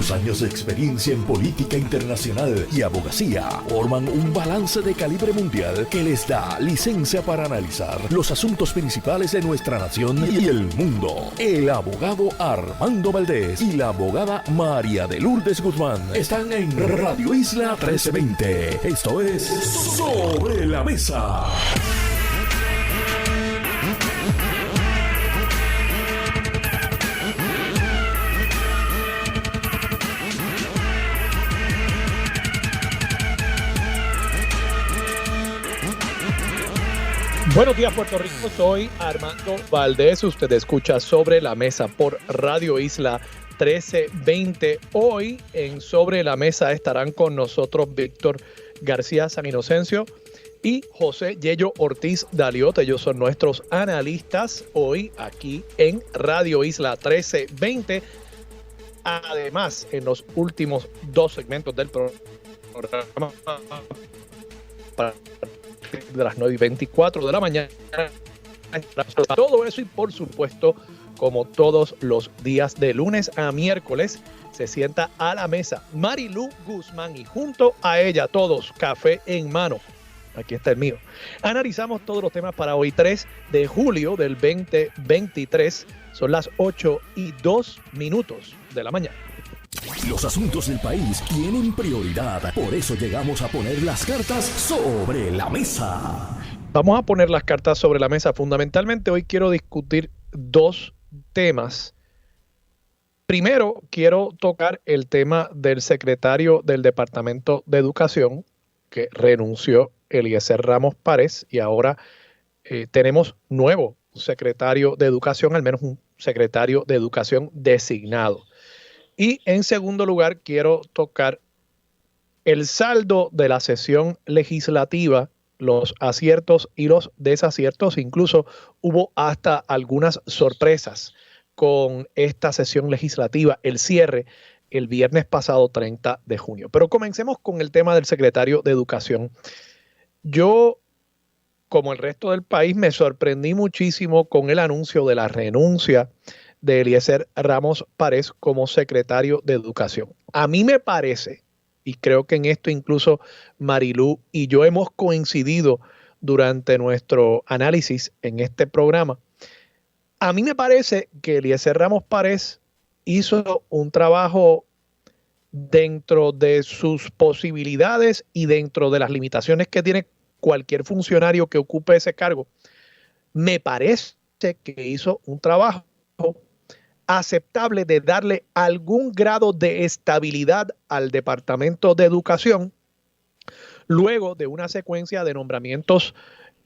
Sus años de experiencia en política internacional y abogacía forman un balance de calibre mundial que les da licencia para analizar los asuntos principales de nuestra nación y el mundo. El abogado Armando Valdés y la abogada María de Lourdes Guzmán están en Radio Isla 1320. Esto es Sobre la Mesa. Buenos días, Puerto Rico. Soy Armando Valdés. Usted escucha Sobre la Mesa por Radio Isla 1320. Hoy en Sobre la Mesa estarán con nosotros Víctor García San Inocencio y José Yello Ortiz Daliote. Ellos son nuestros analistas hoy aquí en Radio Isla 1320. Además, en los últimos dos segmentos del programa, de las 9:24 de la mañana. Todo eso y por supuesto, como todos los días de lunes a miércoles, se sienta a la mesa Marilú Guzmán y junto a ella todos, café en mano. Aquí está el mío. Analizamos todos los temas para hoy, 3 de julio del 2023. Son las 8:02 de la mañana. Los asuntos del país tienen prioridad, por eso llegamos a poner las cartas sobre la mesa. Vamos a poner las cartas sobre la mesa. Fundamentalmente hoy quiero discutir dos temas. Primero, quiero tocar el tema del secretario del Departamento de Educación, que renunció, Eliezer Ramos Párez, y ahora tenemos nuevo secretario de Educación, al menos un secretario de Educación designado. Y en segundo lugar, quiero tocar el saldo de la sesión legislativa, los aciertos y los desaciertos. Incluso hubo hasta algunas sorpresas con esta sesión legislativa, el cierre el viernes pasado 30 de junio. Pero comencemos con el tema del secretario de Educación. Yo, como el resto del país, me sorprendí muchísimo con el anuncio de la renuncia de Eliezer Ramos Párez como secretario de Educación. A mí me parece, y creo que en esto incluso Marilú y yo hemos coincidido durante nuestro análisis en este programa, a mí me parece que Eliezer Ramos Párez hizo un trabajo dentro de sus posibilidades y dentro de las limitaciones que tiene cualquier funcionario que ocupe ese cargo. Me parece que hizo un trabajo aceptable de darle algún grado de estabilidad al Departamento de Educación luego de una secuencia de nombramientos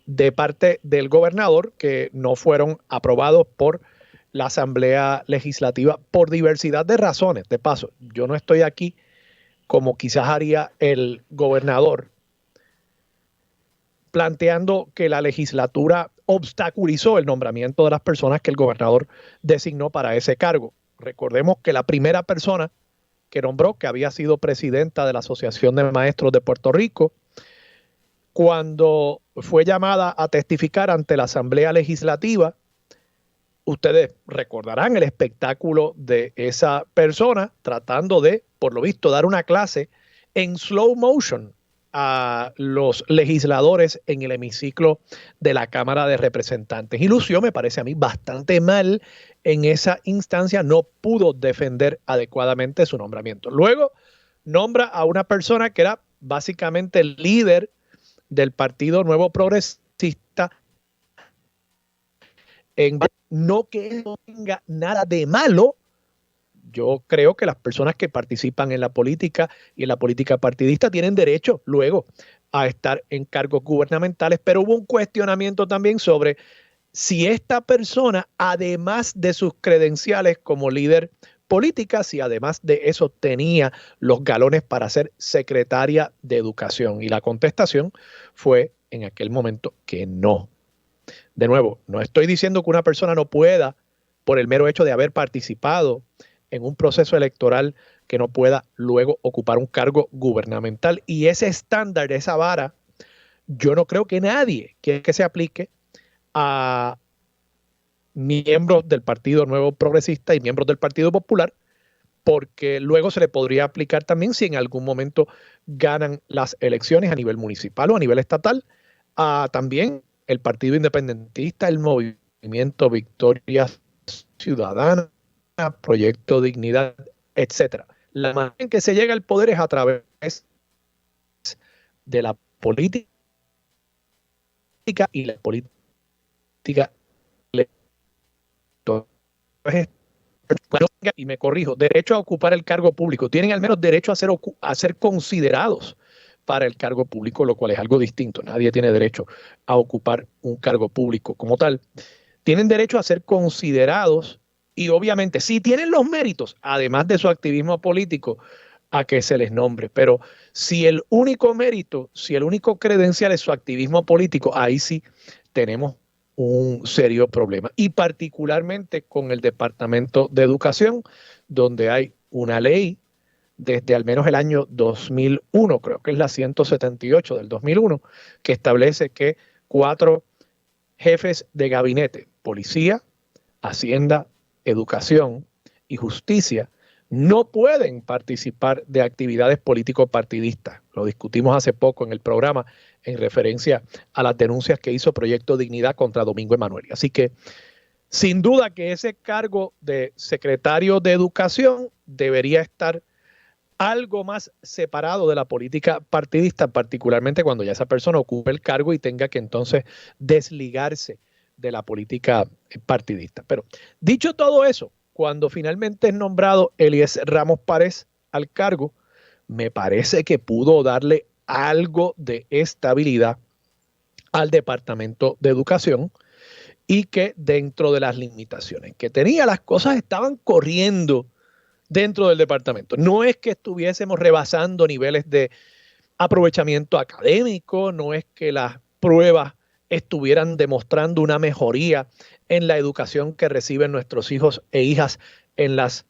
de parte del gobernador que no fueron aprobados por la Asamblea Legislativa por diversidad de razones. De paso, yo no estoy aquí como quizás haría el gobernador planteando que la legislatura obstaculizó el nombramiento de las personas que el gobernador designó para ese cargo. Recordemos que la primera persona que nombró, que había sido presidenta de la Asociación de Maestros de Puerto Rico, cuando fue llamada a testificar ante la Asamblea Legislativa, ustedes recordarán el espectáculo de esa persona tratando de, por lo visto, dar una clase en slow motion a los legisladores en el hemiciclo de la Cámara de Representantes. Y lució, me parece a mí, bastante mal en esa instancia, no pudo defender adecuadamente su nombramiento. Luego nombra a una persona que era básicamente el líder del Partido Nuevo Progresista, no que eso tenga nada de malo. Yo creo que las personas que participan en la política y en la política partidista tienen derecho luego a estar en cargos gubernamentales, pero hubo un cuestionamiento también sobre si esta persona, además de sus credenciales como líder política, si además de eso tenía los galones para ser secretaria de Educación. Y la contestación fue en aquel momento que no. De nuevo, no estoy diciendo que una persona no pueda, por el mero hecho de haber participado en un proceso electoral, que no pueda luego ocupar un cargo gubernamental. Y ese estándar, esa vara, yo no creo que nadie quiera que se aplique a miembros del Partido Nuevo Progresista y miembros del Partido Popular porque luego se le podría aplicar también si en algún momento ganan las elecciones a nivel municipal o a nivel estatal, a también el Partido Independentista, el Movimiento Victoria Ciudadana, Proyecto Dignidad, etcétera. La manera en que se llega al poder es a través de la política y la política. Y me corrijo, derecho a ocupar el cargo público. Tienen al menos derecho a ser considerados para el cargo público, lo cual es algo distinto. Nadie tiene derecho a ocupar un cargo público como tal. Tienen derecho a ser considerados y obviamente si tienen los méritos, además de su activismo político, a que se les nombre. Pero si el único mérito, si el único credencial es su activismo político, ahí sí tenemos un serio problema. Y particularmente con el Departamento de Educación, donde hay una ley desde al menos el año 2001, creo que es la 178 del 2001, que establece que 4 jefes de gabinete, policía, hacienda, educación y justicia, no pueden participar de actividades político-partidistas. Lo discutimos hace poco en el programa en referencia a las denuncias que hizo Proyecto Dignidad contra Domingo Emanueli. Así que, sin duda que ese cargo de secretario de Educación debería estar algo más separado de la política partidista, particularmente cuando ya esa persona ocupe el cargo y tenga que entonces desligarse de la política partidista. Pero dicho todo eso, cuando finalmente es nombrado Eliezer Ramos Párez al cargo, me parece que pudo darle algo de estabilidad al Departamento de Educación y que dentro de las limitaciones que tenía, las cosas estaban corriendo dentro del departamento. No es que estuviésemos rebasando niveles de aprovechamiento académico, no es que las pruebas estuvieran demostrando una mejoría en la educación que reciben nuestros hijos e hijas en las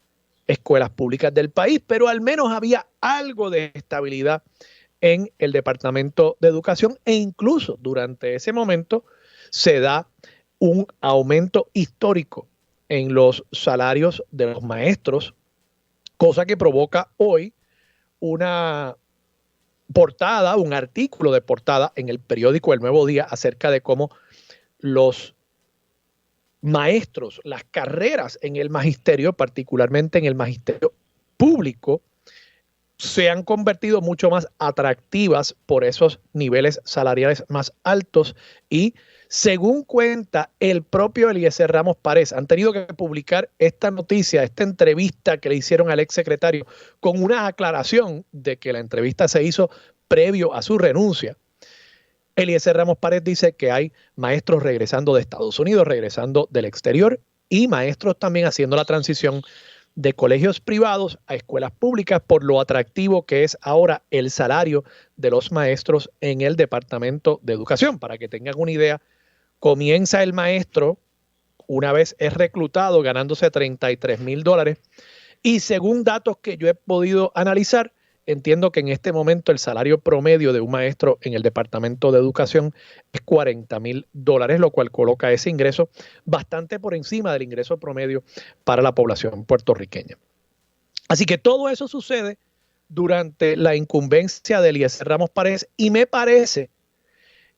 escuelas públicas del país, pero al menos había algo de estabilidad en el Departamento de Educación e incluso durante ese momento se da un aumento histórico en los salarios de los maestros, cosa que provoca hoy una portada, un artículo de portada en el periódico El Nuevo Día acerca de cómo los maestros, las carreras en el magisterio, particularmente en el magisterio público, se han convertido mucho más atractivas por esos niveles salariales más altos y según cuenta el propio Eliezer Ramos Párez, han tenido que publicar esta noticia, esta entrevista que le hicieron al exsecretario con una aclaración de que la entrevista se hizo previo a su renuncia. Eliezer Ramos Párez dice que hay maestros regresando de Estados Unidos, regresando del exterior y maestros también haciendo la transición de colegios privados a escuelas públicas por lo atractivo que es ahora el salario de los maestros en el Departamento de Educación. Para que tengan una idea, comienza el maestro, una vez es reclutado, ganándose $33,000 y según datos que yo he podido analizar, entiendo que en este momento el salario promedio de un maestro en el Departamento de Educación es $40,000, lo cual coloca ese ingreso bastante por encima del ingreso promedio para la población puertorriqueña. Así que todo eso sucede durante la incumbencia de Eliezer Ramos Párez y me parece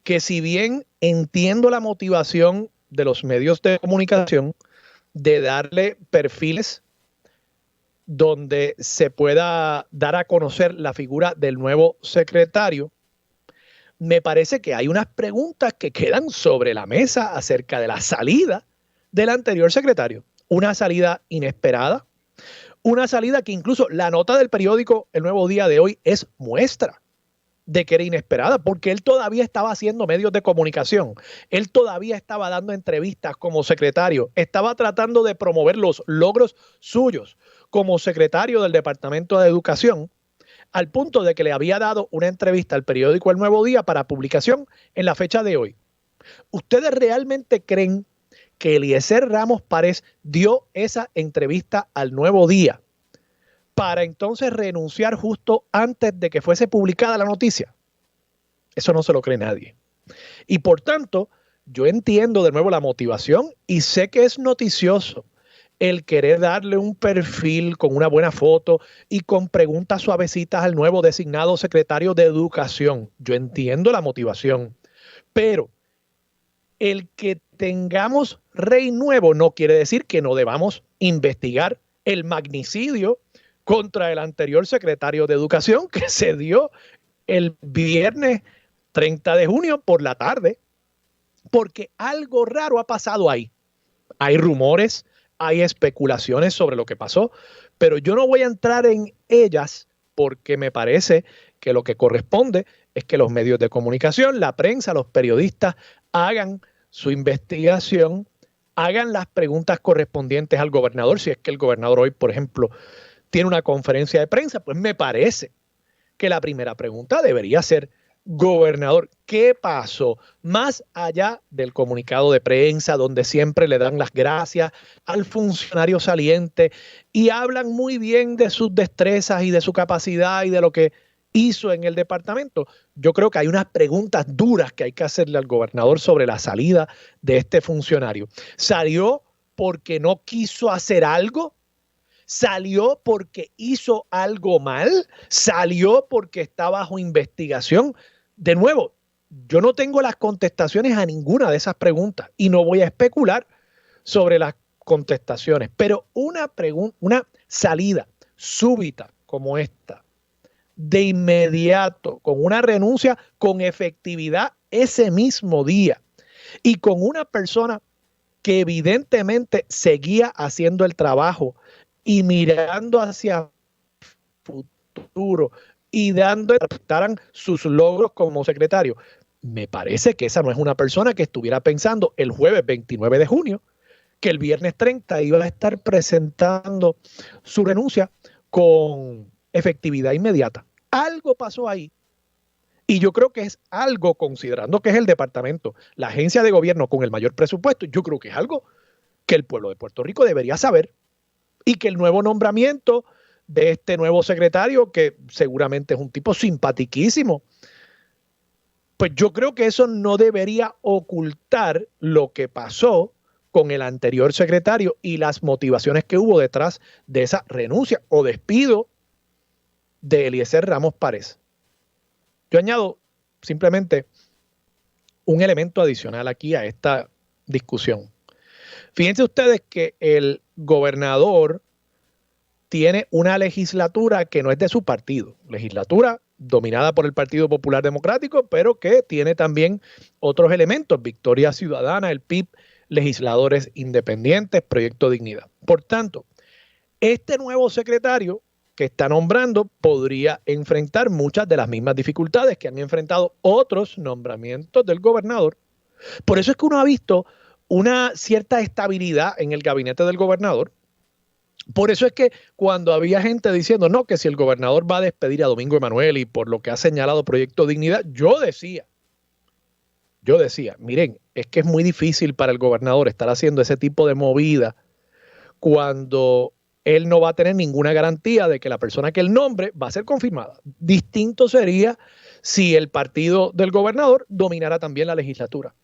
que si bien entiendo la motivación de los medios de comunicación de darle perfiles donde se pueda dar a conocer la figura del nuevo secretario, me parece que hay unas preguntas que quedan sobre la mesa acerca de la salida del anterior secretario. Una salida inesperada, una salida que incluso la nota del periódico El Nuevo Día de hoy es muestra de que era inesperada, porque él todavía estaba haciendo medios de comunicación, él todavía estaba dando entrevistas como secretario, estaba tratando de promover los logros suyos como secretario del Departamento de Educación, al punto de que le había dado una entrevista al periódico El Nuevo Día para publicación en la fecha de hoy. ¿Ustedes realmente creen que Eliezer Ramos Párez dio esa entrevista al Nuevo Día para entonces renunciar justo antes de que fuese publicada la noticia? Eso no se lo cree nadie. Y por tanto, yo entiendo de nuevo la motivación y sé que es noticioso el querer darle un perfil con una buena foto y con preguntas suavecitas al nuevo designado secretario de Educación. Yo entiendo la motivación, pero el que tengamos rey nuevo no quiere decir que no debamos investigar el magnicidio contra el anterior secretario de Educación que se dio el viernes 30 de junio por la tarde, porque algo raro ha pasado ahí. Hay rumores, hay especulaciones sobre lo que pasó, pero yo no voy a entrar en ellas porque me parece que lo que corresponde es que los medios de comunicación, la prensa, los periodistas hagan su investigación, hagan las preguntas correspondientes al gobernador. Si es que el gobernador hoy, por ejemplo, tiene una conferencia de prensa, pues me parece que la primera pregunta debería ser: gobernador, ¿qué pasó? Más allá del comunicado de prensa, donde siempre le dan las gracias al funcionario saliente y hablan muy bien de sus destrezas y de su capacidad y de lo que hizo en el departamento. Yo creo que hay unas preguntas duras que hay que hacerle al gobernador sobre la salida de este funcionario. ¿Salió porque no quiso hacer algo? ¿Salió porque hizo algo mal? ¿Salió porque está bajo investigación? De nuevo, yo no tengo las contestaciones a ninguna de esas preguntas y no voy a especular sobre las contestaciones, pero una salida súbita como esta, de inmediato, con una renuncia con efectividad ese mismo día y con una persona que evidentemente seguía haciendo el trabajo y mirando hacia futuro y dando sus logros como secretario. Me parece que esa no es una persona que estuviera pensando el jueves 29 de junio que el viernes 30 iba a estar presentando su renuncia con efectividad inmediata. Algo pasó ahí. Y yo creo que es algo, considerando que es el departamento, la agencia de gobierno con el mayor presupuesto, yo creo que es algo que el pueblo de Puerto Rico debería saber. Y que el nuevo nombramiento de este nuevo secretario, que seguramente es un tipo simpatiquísimo, pues yo creo que eso no debería ocultar lo que pasó con el anterior secretario y las motivaciones que hubo detrás de esa renuncia o despido de Eliezer Ramos Párez. Yo añado simplemente un elemento adicional aquí a esta discusión. Fíjense ustedes que el gobernador tiene una legislatura que no es de su partido, legislatura dominada por el Partido Popular Democrático, pero que tiene también otros elementos: Victoria Ciudadana, el PIB, legisladores independientes, Proyecto Dignidad. Por tanto, este nuevo secretario que está nombrando podría enfrentar muchas de las mismas dificultades que han enfrentado otros nombramientos del gobernador. Por eso es que uno ha visto una cierta estabilidad en el gabinete del gobernador. Por eso es que cuando había gente diciendo no, que si el gobernador va a despedir a Domingo Emanuel y por lo que ha señalado Proyecto Dignidad, yo decía, miren, es que es muy difícil para el gobernador estar haciendo ese tipo de movida cuando él no va a tener ninguna garantía de que la persona que él nombre va a ser confirmada. Distinto sería si el partido del gobernador dominara también la legislatura.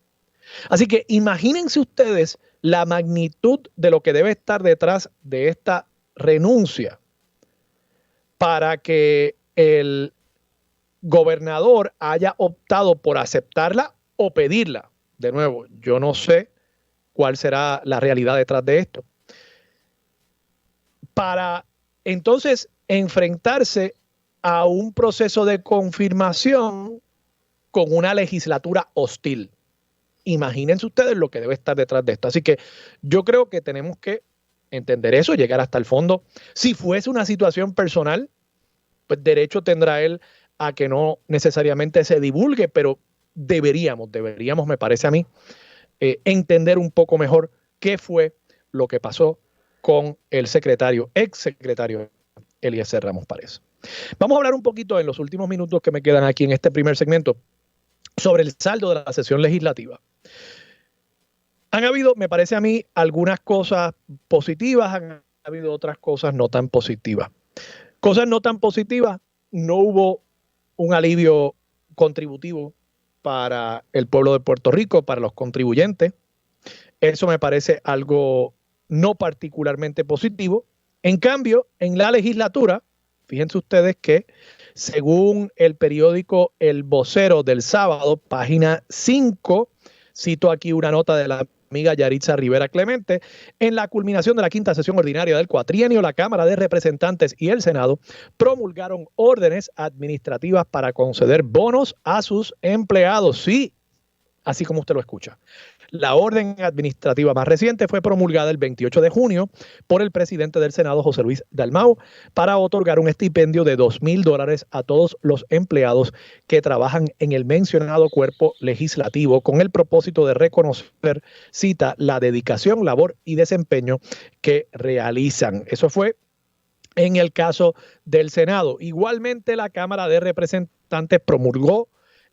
Así que imagínense ustedes la magnitud de lo que debe estar detrás de esta renuncia para que el gobernador haya optado por aceptarla o pedirla. De nuevo, yo no sé cuál será la realidad detrás de esto. Para entonces enfrentarse a un proceso de confirmación con una legislatura hostil. Imagínense ustedes lo que debe estar detrás de esto. Así que yo creo que tenemos que entender eso, llegar hasta el fondo. Si fuese una situación personal, pues derecho tendrá él a que no necesariamente se divulgue, pero deberíamos, me parece a mí, entender un poco mejor qué fue lo que pasó con el ex secretario Eliezer Ramos Párez. Vamos a hablar un poquito en los últimos minutos que me quedan aquí en este primer segmento sobre el saldo de la sesión legislativa. Han habido, me parece a mí, algunas cosas positivas, han habido otras cosas no tan positivas. Cosas no tan positivas: no hubo un alivio contributivo para el pueblo de Puerto Rico, para los contribuyentes. Eso me parece algo no particularmente positivo. En cambio, en la legislatura, fíjense ustedes que según el periódico El Vocero del sábado, página 5, cito aquí una nota de la amiga Yaritza Rivera Clemente, en la culminación de la quinta sesión ordinaria del cuatrienio, la Cámara de Representantes y el Senado promulgaron órdenes administrativas para conceder bonos a sus empleados. Sí, así como usted lo escucha. La orden administrativa más reciente fue promulgada el 28 de junio por el presidente del Senado, José Luis Dalmau, para otorgar un estipendio de $2,000 a todos los empleados que trabajan en el mencionado cuerpo legislativo con el propósito de reconocer, cita, la dedicación, labor y desempeño que realizan. Eso fue en el caso del Senado. Igualmente, la Cámara de Representantes promulgó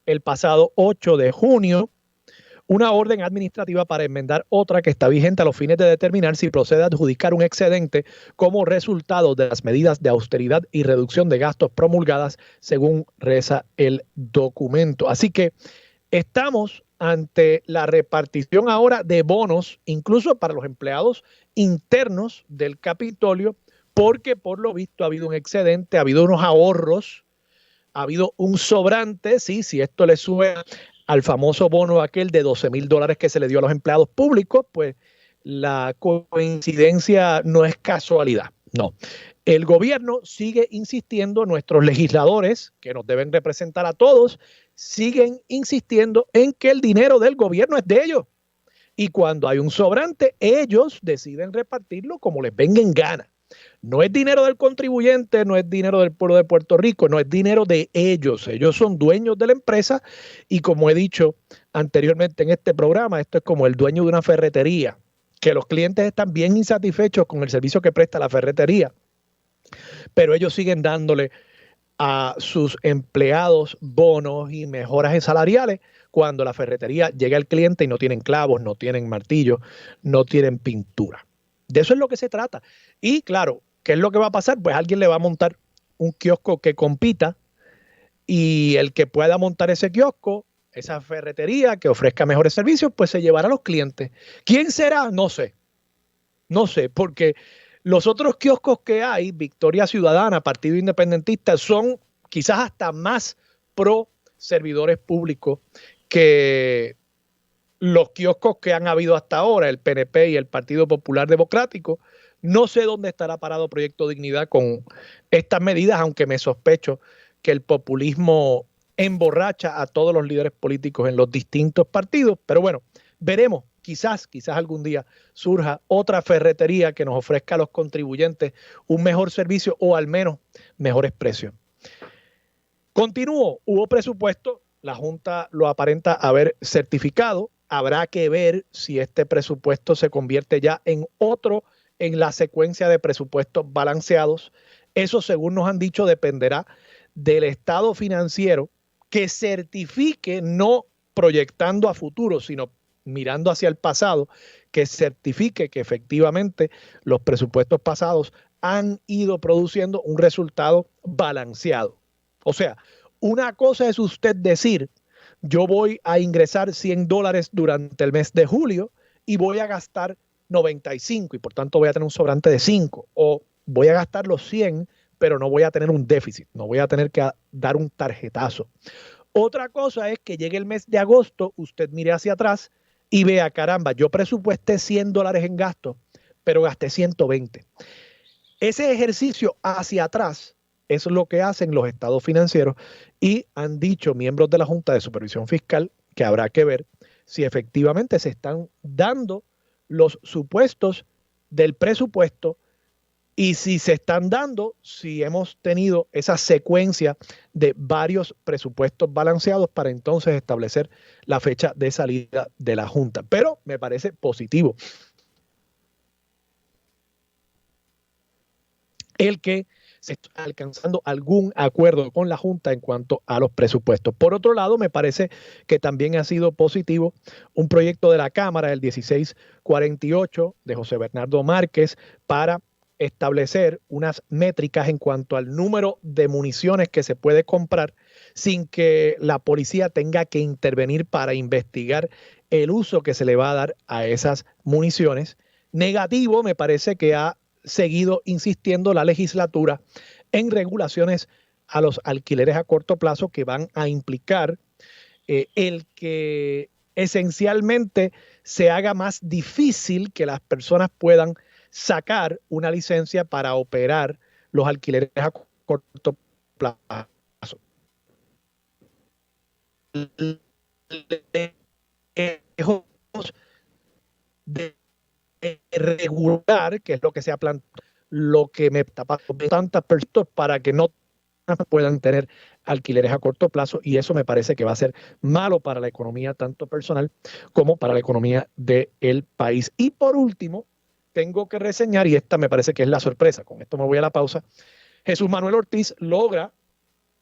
el pasado 8 de junio una orden administrativa para enmendar otra que está vigente a los fines de determinar si procede a adjudicar un excedente como resultado de las medidas de austeridad y reducción de gastos promulgadas, según reza el documento. Así que estamos ante la repartición ahora de bonos, incluso para los empleados internos del Capitolio, porque por lo visto ha habido un excedente, ha habido unos ahorros, ha habido un sobrante, sí, si esto le suena al famoso bono aquel de $12,000 que se le dio a los empleados públicos, pues la coincidencia no es casualidad, no. El gobierno sigue insistiendo, nuestros legisladores, que nos deben representar a todos, siguen insistiendo en que el dinero del gobierno es de ellos. Y cuando hay un sobrante, ellos deciden repartirlo como les venga en gana. No es dinero del contribuyente, no es dinero del pueblo de Puerto Rico, no es dinero de ellos. Ellos son dueños de la empresa y, como he dicho anteriormente en este programa, esto es como el dueño de una ferretería, que los clientes están bien insatisfechos con el servicio que presta la ferretería, pero ellos siguen dándole a sus empleados bonos y mejoras salariales cuando la ferretería llega al cliente y no tienen clavos, no tienen martillos, no tienen pintura. De eso es lo que se trata. Y claro, ¿qué es lo que va a pasar? Pues alguien le va a montar un kiosco que compita y el que pueda montar ese kiosco, esa ferretería que ofrezca mejores servicios, pues se llevará a los clientes. ¿Quién será? No sé. No sé, porque los otros kioscos que hay, Victoria Ciudadana, Partido Independentista, son quizás hasta más pro servidores públicos que los kioscos que han habido hasta ahora, el PNP y el Partido Popular Democrático. No sé dónde estará parado Proyecto Dignidad con estas medidas, aunque me sospecho que el populismo emborracha a todos los líderes políticos en los distintos partidos. Pero bueno, veremos. Quizás algún día surja otra ferretería que nos ofrezca a los contribuyentes un mejor servicio o al menos mejores precios. Continúo, hubo presupuesto, la Junta lo aparenta haber certificado. Habrá que ver si este presupuesto se convierte ya en otro en la secuencia de presupuestos balanceados. Eso, según nos han dicho, dependerá del estado financiero que certifique, no proyectando a futuro, sino mirando hacia el pasado, que certifique que efectivamente los presupuestos pasados han ido produciendo un resultado balanceado. O sea, una cosa es usted decir, yo voy a ingresar $100 durante el mes de julio y voy a gastar 95 y por tanto voy a tener un sobrante de 5, o voy a gastar los 100 pero no voy a tener un déficit, no voy a tener que dar un tarjetazo. Otra cosa es que llegue el mes de agosto, usted mire hacia atrás y vea, caramba, yo presupuesté $100 en gasto, pero gasté 120. Ese ejercicio hacia atrás es lo que hacen los estados financieros y han dicho miembros de la Junta de Supervisión Fiscal que habrá que ver si efectivamente se están dando los supuestos del presupuesto y si se están dando, si hemos tenido esa secuencia de varios presupuestos balanceados para entonces establecer la fecha de salida de la Junta. Pero me parece positivo el que se está alcanzando algún acuerdo con la Junta en cuanto a los presupuestos. Por otro lado, me parece que también ha sido positivo un proyecto de la Cámara, el 1648 de José Bernardo Márquez, para establecer unas métricas en cuanto al número de municiones que se puede comprar sin que la policía tenga que intervenir para investigar el uso que se le va a dar a esas municiones. negativo, me parece que ha seguido insistiendo la legislatura en regulaciones a los alquileres a corto plazo que van a implicar el que esencialmente se haga más difícil que las personas puedan sacar una licencia para operar los alquileres a corto plazo. Lejos de regular, que es lo que se ha planteado, lo que me tapa tantas personas para que no puedan tener alquileres a corto plazo, y eso me parece que va a ser malo para la economía tanto personal como para la economía del país. Y por último, tengo que reseñar, y esta me parece que es la sorpresa, con esto me voy a la pausa. Jesús Manuel Ortiz logra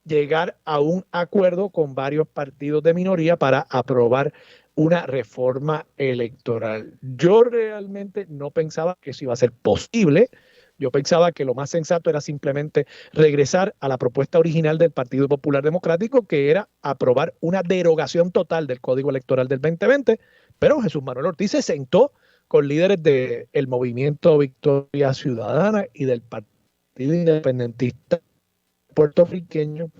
llegar a un acuerdo con varios partidos de minoría para aprobar una reforma electoral. Yo realmente no pensaba que eso iba a ser posible. Yo pensaba que lo más sensato era simplemente regresar a la propuesta original del Partido Popular Democrático, que era aprobar una derogación total del Código Electoral del 2020, pero Jesús Manuel Ortiz se sentó con líderes del Movimiento Victoria Ciudadana y del Partido Independentista puertorriqueño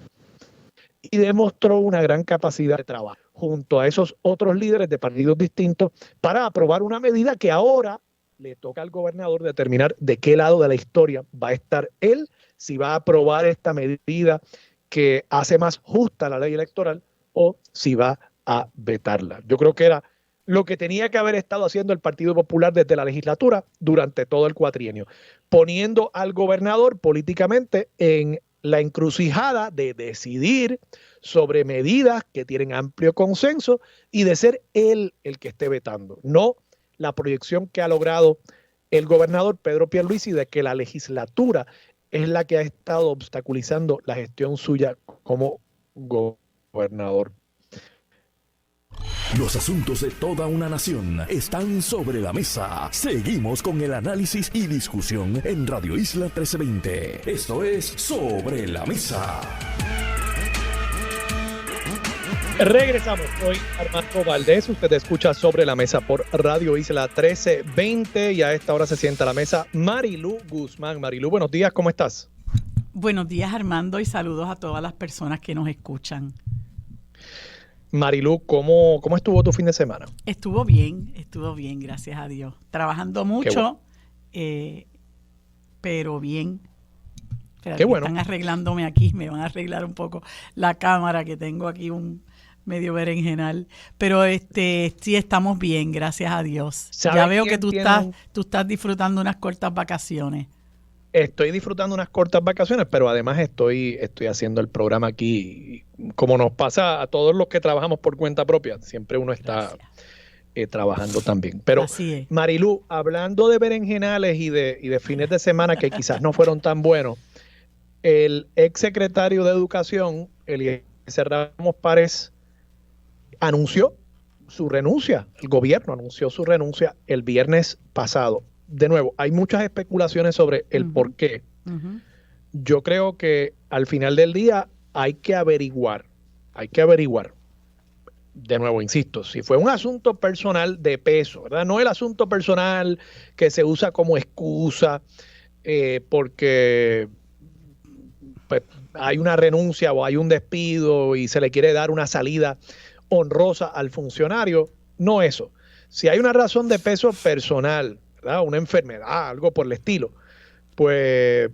y demostró una gran capacidad de trabajo junto a esos otros líderes de partidos distintos para aprobar una medida que ahora le toca al gobernador determinar de qué lado de la historia va a estar él, si va a aprobar esta medida que hace más justa la ley electoral o si va a vetarla. Yo creo que era lo que tenía que haber estado haciendo el Partido Popular desde la legislatura durante todo el cuatrienio, poniendo al gobernador políticamente en la encrucijada de decidir sobre medidas que tienen amplio consenso y de ser él el que esté vetando, no la proyección que ha logrado el gobernador Pedro Pierluisi de que la legislatura es la que ha estado obstaculizando la gestión suya como gobernador. Los asuntos de toda una nación están sobre la mesa. Seguimos con el análisis y discusión en Radio Isla 1320. Esto es Sobre la Mesa. Regresamos. Soy Armando Valdés. Usted escucha Sobre la Mesa por Radio Isla 1320 y a esta hora se sienta a la mesa Marilú Guzmán. Marilú, buenos días, ¿cómo estás? Buenos días, Armando, y saludos a todas las personas que nos escuchan. Marilú, ¿cómo estuvo tu fin de semana? Estuvo bien, gracias a Dios. Trabajando mucho, pero bien. Qué bueno. Están arreglándome aquí, me van a arreglar un poco la cámara, que tengo aquí un medio berenjenal. Pero sí estamos bien, gracias a Dios. Ya veo que tú estás disfrutando unas cortas vacaciones. Estoy disfrutando unas cortas vacaciones, pero además estoy haciendo el programa aquí, como nos pasa a todos los que trabajamos por cuenta propia. Siempre uno está trabajando también. Pero Marilú, hablando de berenjenales y de fines de semana que quizás no fueron tan buenos, el exsecretario de Educación, Eliezer Ramos Párez, anunció su renuncia. El gobierno anunció su renuncia el viernes pasado. De nuevo, hay muchas especulaciones sobre el por qué. Yo creo que al final del día hay que averiguar. De nuevo, insisto, si fue un asunto personal de peso, ¿verdad? No el asunto personal que se usa como excusa porque pues, hay una renuncia o hay un despido y se le quiere dar una salida honrosa al funcionario. No eso. Si hay una razón de peso personal, ¿verdad? Una enfermedad, algo por el estilo, pues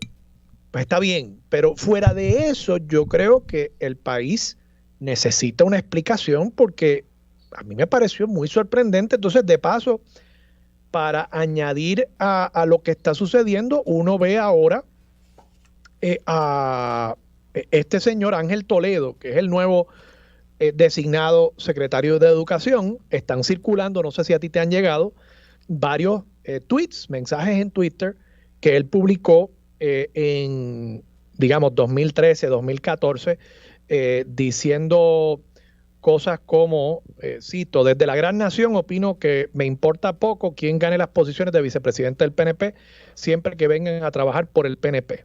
está bien. Pero fuera de eso, yo creo que el país necesita una explicación porque a mí me pareció muy sorprendente. Entonces, de paso, para añadir a lo que está sucediendo, uno ve ahora a este señor Ángel Toledo, que es el nuevo designado secretario de Educación. Están circulando, no sé si a ti te han llegado, varios tweets, mensajes en Twitter que él publicó en, digamos, 2013, 2014, diciendo cosas como, cito, desde la gran nación opino que me importa poco quién gane las posiciones de vicepresidente del PNP, siempre que vengan a trabajar por el PNP.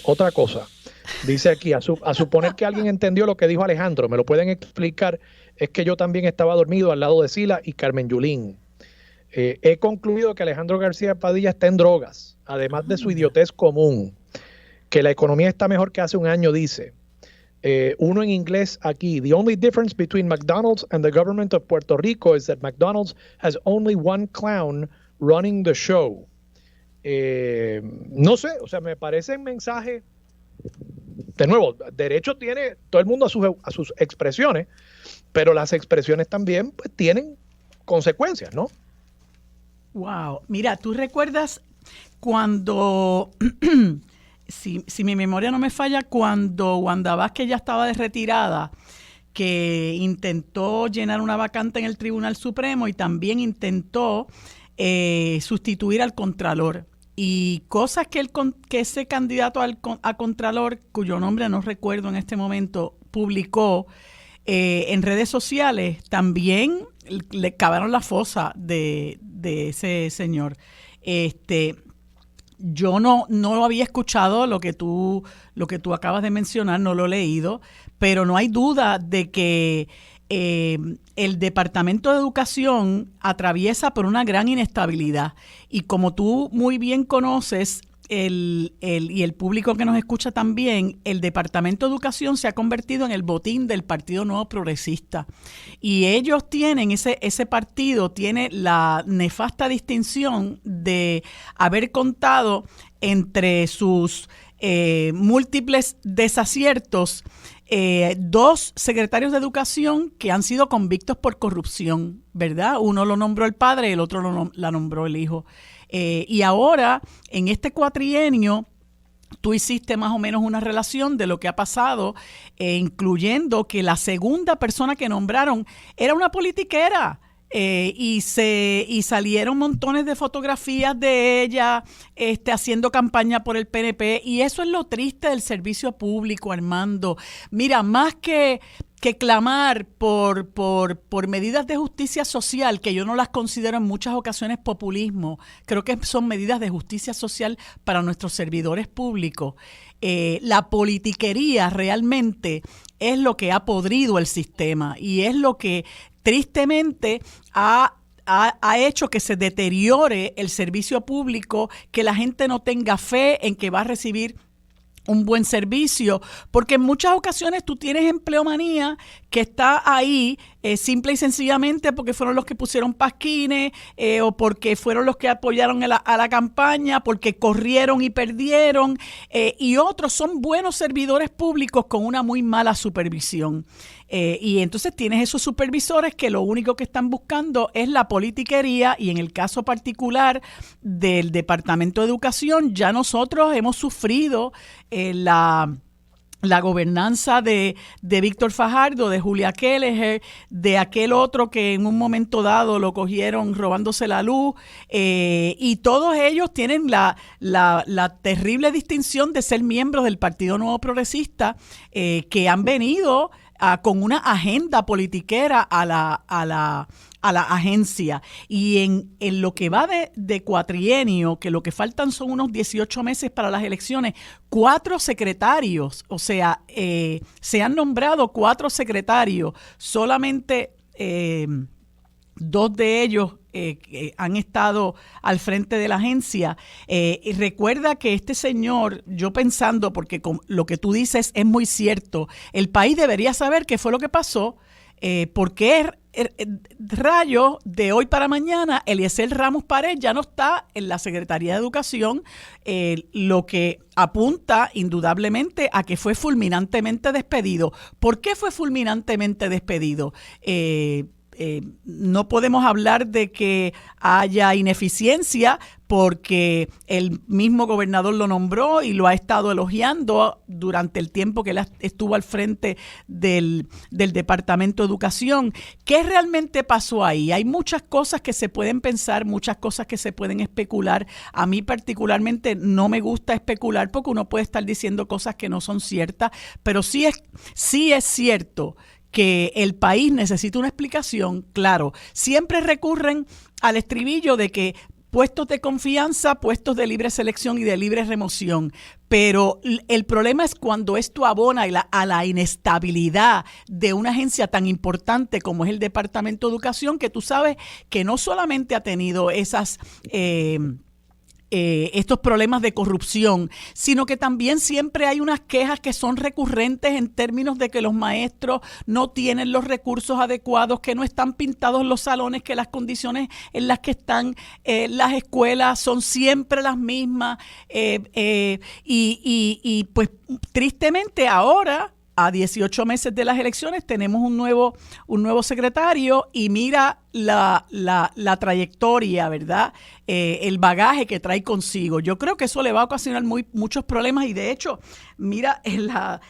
Otra cosa, dice aquí, a suponer que alguien entendió lo que dijo Alejandro, me lo pueden explicar, es que yo también estaba dormido al lado de Sila y Carmen Yulín. He concluido que Alejandro García Padilla está en drogas, además de su idiotez común, que la economía está mejor que hace un año, dice. Uno en inglés aquí: the only difference between McDonald's and the government of Puerto Rico is that McDonald's has only one clown running the show. No sé, o sea, me parece un mensaje, de nuevo, derecho tiene todo el mundo a sus expresiones, pero las expresiones también pues tienen consecuencias, ¿no? Wow, mira, ¿tú recuerdas cuando, si mi memoria no me falla, cuando Wanda Vázquez ya estaba de retirada, que intentó llenar una vacante en el Tribunal Supremo y también intentó sustituir al Contralor? Y cosas que ese candidato a Contralor, cuyo nombre no recuerdo en este momento, publicó en redes sociales, también le cavaron la fosa de ese señor. Yo no había escuchado lo que tú acabas de mencionar, no lo he leído, pero no hay duda de que el Departamento de Educación atraviesa por una gran inestabilidad. Y como tú muy bien conoces, y el público que nos escucha también, el Departamento de Educación se ha convertido en el botín del Partido Nuevo Progresista. Y ellos tienen, ese partido tiene la nefasta distinción de haber contado entre sus múltiples desaciertos 2 secretarios de Educación que han sido convictos por corrupción, ¿verdad? Uno lo nombró el padre y el otro la nombró el hijo. Y ahora, en este cuatrienio, tú hiciste más o menos una relación de lo que ha pasado, incluyendo que la segunda persona que nombraron era una politiquera. Y salieron montones de fotografías de ella haciendo campaña por el PNP, y eso es lo triste del servicio público, Armando. Mira, más que clamar por medidas de justicia social, que yo no las considero en muchas ocasiones populismo, creo que son medidas de justicia social para nuestros servidores públicos. La politiquería realmente es lo que ha podrido el sistema y es lo que tristemente ha hecho que se deteriore el servicio público, que la gente no tenga fe en que va a recibir un buen servicio, porque en muchas ocasiones tú tienes empleomanía que está ahí simple y sencillamente porque fueron los que pusieron pasquines o porque fueron los que apoyaron a la campaña, porque corrieron y perdieron, y otros son buenos servidores públicos con una muy mala supervisión. Y entonces tienes esos supervisores que lo único que están buscando es la politiquería, y en el caso particular del Departamento de Educación, ya nosotros hemos sufrido la gobernanza de Víctor Fajardo, de Julia Kelleher, de aquel otro que en un momento dado lo cogieron robándose la luz, y todos ellos tienen la terrible distinción de ser miembros del Partido Nuevo Progresista, que han venido con una agenda politiquera a la agencia. Y en lo que va de cuatrienio, que lo que faltan son unos 18 meses para las elecciones, 4 secretarios, o sea, se han nombrado 4 secretarios, solamente 2 de ellos han estado al frente de la agencia. Y recuerda que este señor, yo pensando, porque lo que tú dices es muy cierto, el país debería saber qué fue lo que pasó, porque rayo de hoy para mañana Eliezer Ramos Pared ya no está en la Secretaría de Educación, lo que apunta indudablemente a que fue fulminantemente despedido. ¿Por qué fue fulminantemente despedido? No podemos hablar de que haya ineficiencia, porque el mismo gobernador lo nombró y lo ha estado elogiando durante el tiempo que él estuvo al frente del Departamento de Educación. ¿Qué realmente pasó ahí? Hay muchas cosas que se pueden pensar, muchas cosas que se pueden especular. A mí particularmente no me gusta especular porque uno puede estar diciendo cosas que no son ciertas, pero sí es cierto que el país necesita una explicación. Claro, siempre recurren al estribillo de que puestos de confianza, puestos de libre selección y de libre remoción. Pero el problema es cuando esto abona a la inestabilidad de una agencia tan importante como es el Departamento de Educación, que tú sabes que no solamente ha tenido estos problemas de corrupción, sino que también siempre hay unas quejas que son recurrentes en términos de que los maestros no tienen los recursos adecuados, que no están pintados los salones, que las condiciones en las que están las escuelas son siempre las mismas, y pues tristemente ahora, a 18 meses de las elecciones, tenemos un nuevo secretario y mira la trayectoria, ¿verdad? El bagaje que trae consigo. Yo creo que eso le va a ocasionar muchos problemas y de hecho, mira, en la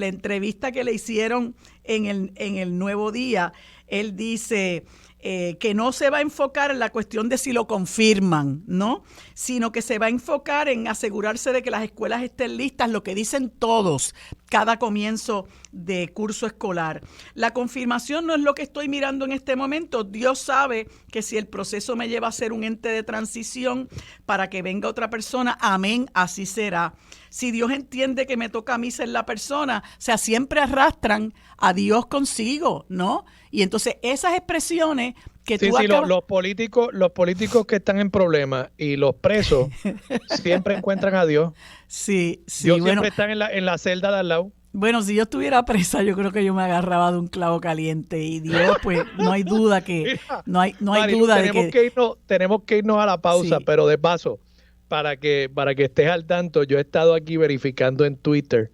entrevista que le hicieron en el Nuevo Día, él dice que no se va a enfocar en la cuestión de si lo confirman, ¿no? Sino que se va a enfocar en asegurarse de que las escuelas estén listas, lo que dicen todos, cada comienzo de curso escolar. La confirmación no es lo que estoy mirando en este momento. Dios sabe que si el proceso me lleva a ser un ente de transición para que venga otra persona, amén, así será. Si Dios entiende que me toca a mí ser la persona, o sea, siempre arrastran a Dios consigo, ¿no? Y entonces esas expresiones que tú acabas... los políticos que están en problemas y los presos siempre encuentran a Dios. Sí, Dios siempre está en la celda de al lado. Bueno, si yo estuviera presa, yo creo que yo me agarraba de un clavo caliente y Dios, pues, no hay duda que... No hay Marilu, duda de que... Tenemos que irnos a la pausa, sí. Pero de paso, para que estés al tanto, yo he estado aquí verificando en Twitter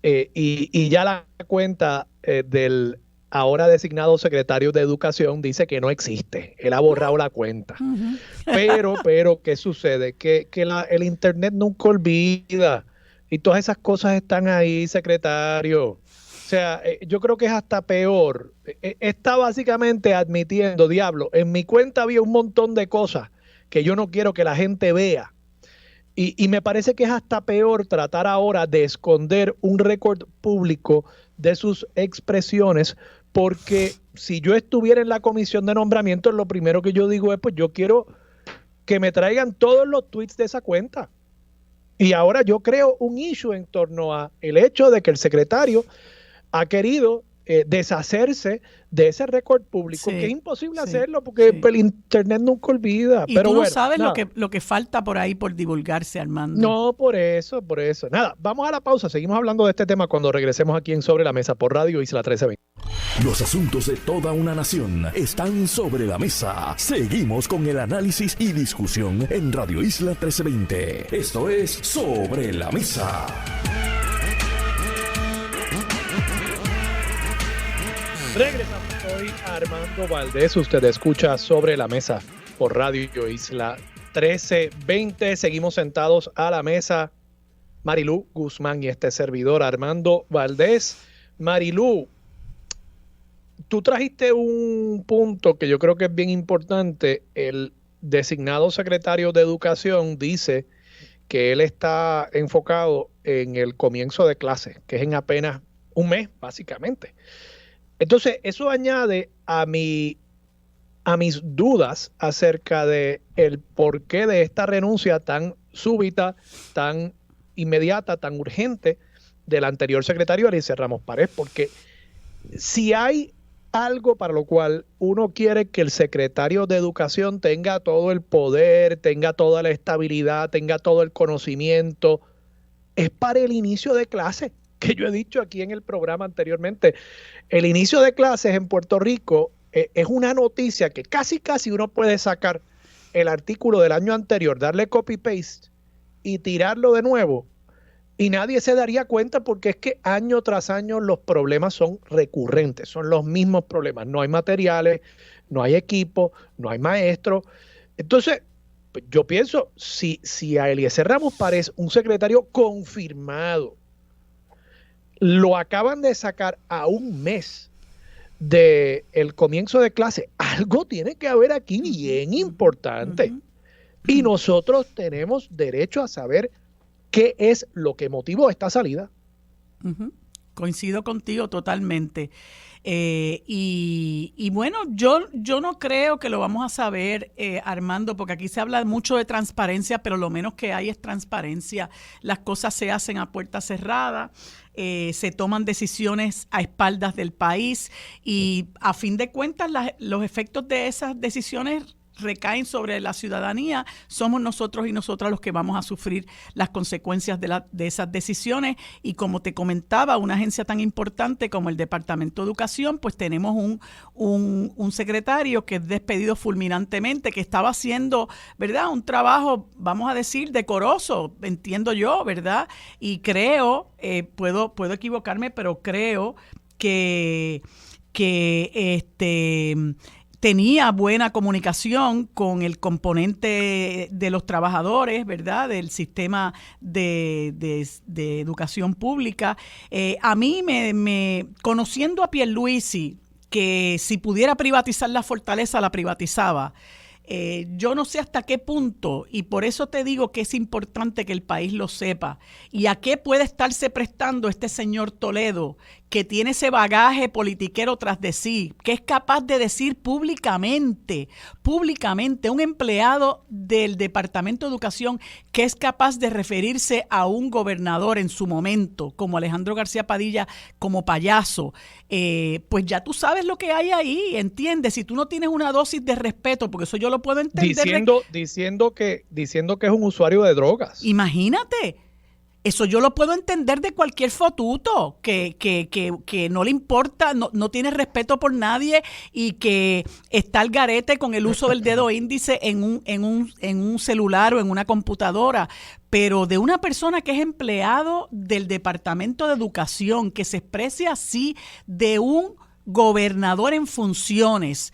y ya la cuenta del ahora designado secretario de Educación dice que no existe. Él ha borrado la cuenta. Uh-huh. Pero, ¿qué sucede? Que el Internet nunca olvida. Y todas esas cosas están ahí, secretario. O sea, yo creo que es hasta peor. Está básicamente admitiendo, diablo, en mi cuenta había un montón de cosas que yo no quiero que la gente vea. Y me parece que es hasta peor tratar ahora de esconder un récord público de sus expresiones, porque si yo estuviera en la comisión de nombramientos, lo primero que yo digo es, pues yo quiero que me traigan todos los tweets de esa cuenta. Y ahora yo creo un issue en torno a el hecho de que el secretario ha querido deshacerse de ese récord público, sí, que es imposible hacerlo porque el Internet nunca olvida. Y pero tú no sabes lo que falta por ahí por divulgarse, Armando. No, por eso. Nada, vamos a la pausa. Seguimos hablando de este tema cuando regresemos aquí en Sobre la Mesa por Radio Isla 1320. Los asuntos de toda una nación están sobre la mesa. Seguimos con el análisis y discusión en Radio Isla 1320. Esto es Sobre la Mesa. Regresamos hoy a Armando Valdés. Usted escucha Sobre la Mesa por Radio Isla 1320. Seguimos sentados a la mesa. Marilú Guzmán y este servidor Armando Valdés. Marilú, tú trajiste un punto que yo creo que es bien importante. El designado secretario de Educación dice que él está enfocado en el comienzo de clase, que es en apenas un mes, básicamente. Entonces, eso añade a mis dudas acerca de el porqué de esta renuncia tan súbita, tan inmediata, tan urgente del anterior secretario Eliezer Ramos Párez, porque si hay algo para lo cual uno quiere que el secretario de Educación tenga todo el poder, tenga toda la estabilidad, tenga todo el conocimiento, es para el inicio de clase, que yo he dicho aquí en el programa anteriormente. El inicio de clases en Puerto Rico es una noticia que casi uno puede sacar el artículo del año anterior, darle copy-paste y tirarlo de nuevo y nadie se daría cuenta, porque es que año tras año los problemas son recurrentes, son los mismos problemas. No hay materiales, no hay equipo, no hay maestros. Entonces, yo pienso, si a Eliezer Ramos Párez, un secretario confirmado, lo acaban de sacar a un mes del comienzo de clase, algo tiene que haber aquí bien importante. Uh-huh. Y nosotros tenemos derecho a saber qué es lo que motivó esta salida. Uh-huh. coincido contigo totalmente. Y bueno, yo no creo que lo vamos a saber, Armando, porque aquí se habla mucho de transparencia, pero lo menos que hay es transparencia. Las cosas se hacen a puerta cerrada, se toman decisiones a espaldas del país y a fin de cuentas los efectos de esas decisiones recaen sobre la ciudadanía. Somos nosotros y nosotras los que vamos a sufrir las consecuencias de esas decisiones, y como te comentaba, una agencia tan importante como el Departamento de Educación, pues tenemos un secretario que es despedido fulminantemente, que estaba haciendo, ¿verdad?, un trabajo, vamos a decir, decoroso, entiendo yo, ¿verdad? Y creo, puedo equivocarme, pero creo que tenía buena comunicación con el componente de los trabajadores, ¿verdad?, del sistema de educación pública. A mí, conociendo a Pierluisi, que si pudiera privatizar la fortaleza, la privatizaba. Yo no sé hasta qué punto, y por eso te digo que es importante que el país lo sepa, y a qué puede estarse prestando este señor Toledo, que tiene ese bagaje politiquero tras de sí, que es capaz de decir públicamente, un empleado del Departamento de Educación que es capaz de referirse a un gobernador en su momento, como Alejandro García Padilla, como payaso, pues ya tú sabes lo que hay ahí, ¿entiendes? Si tú no tienes una dosis de respeto, porque eso yo lo puedo entender. Diciendo que es un usuario de drogas. Imagínate. Eso yo lo puedo entender de cualquier fotuto, que no le importa, no tiene respeto por nadie y que está al garete con el uso del dedo índice en un celular o en una computadora. Pero de una persona que es empleado del Departamento de Educación, que se exprese así de un gobernador en funciones,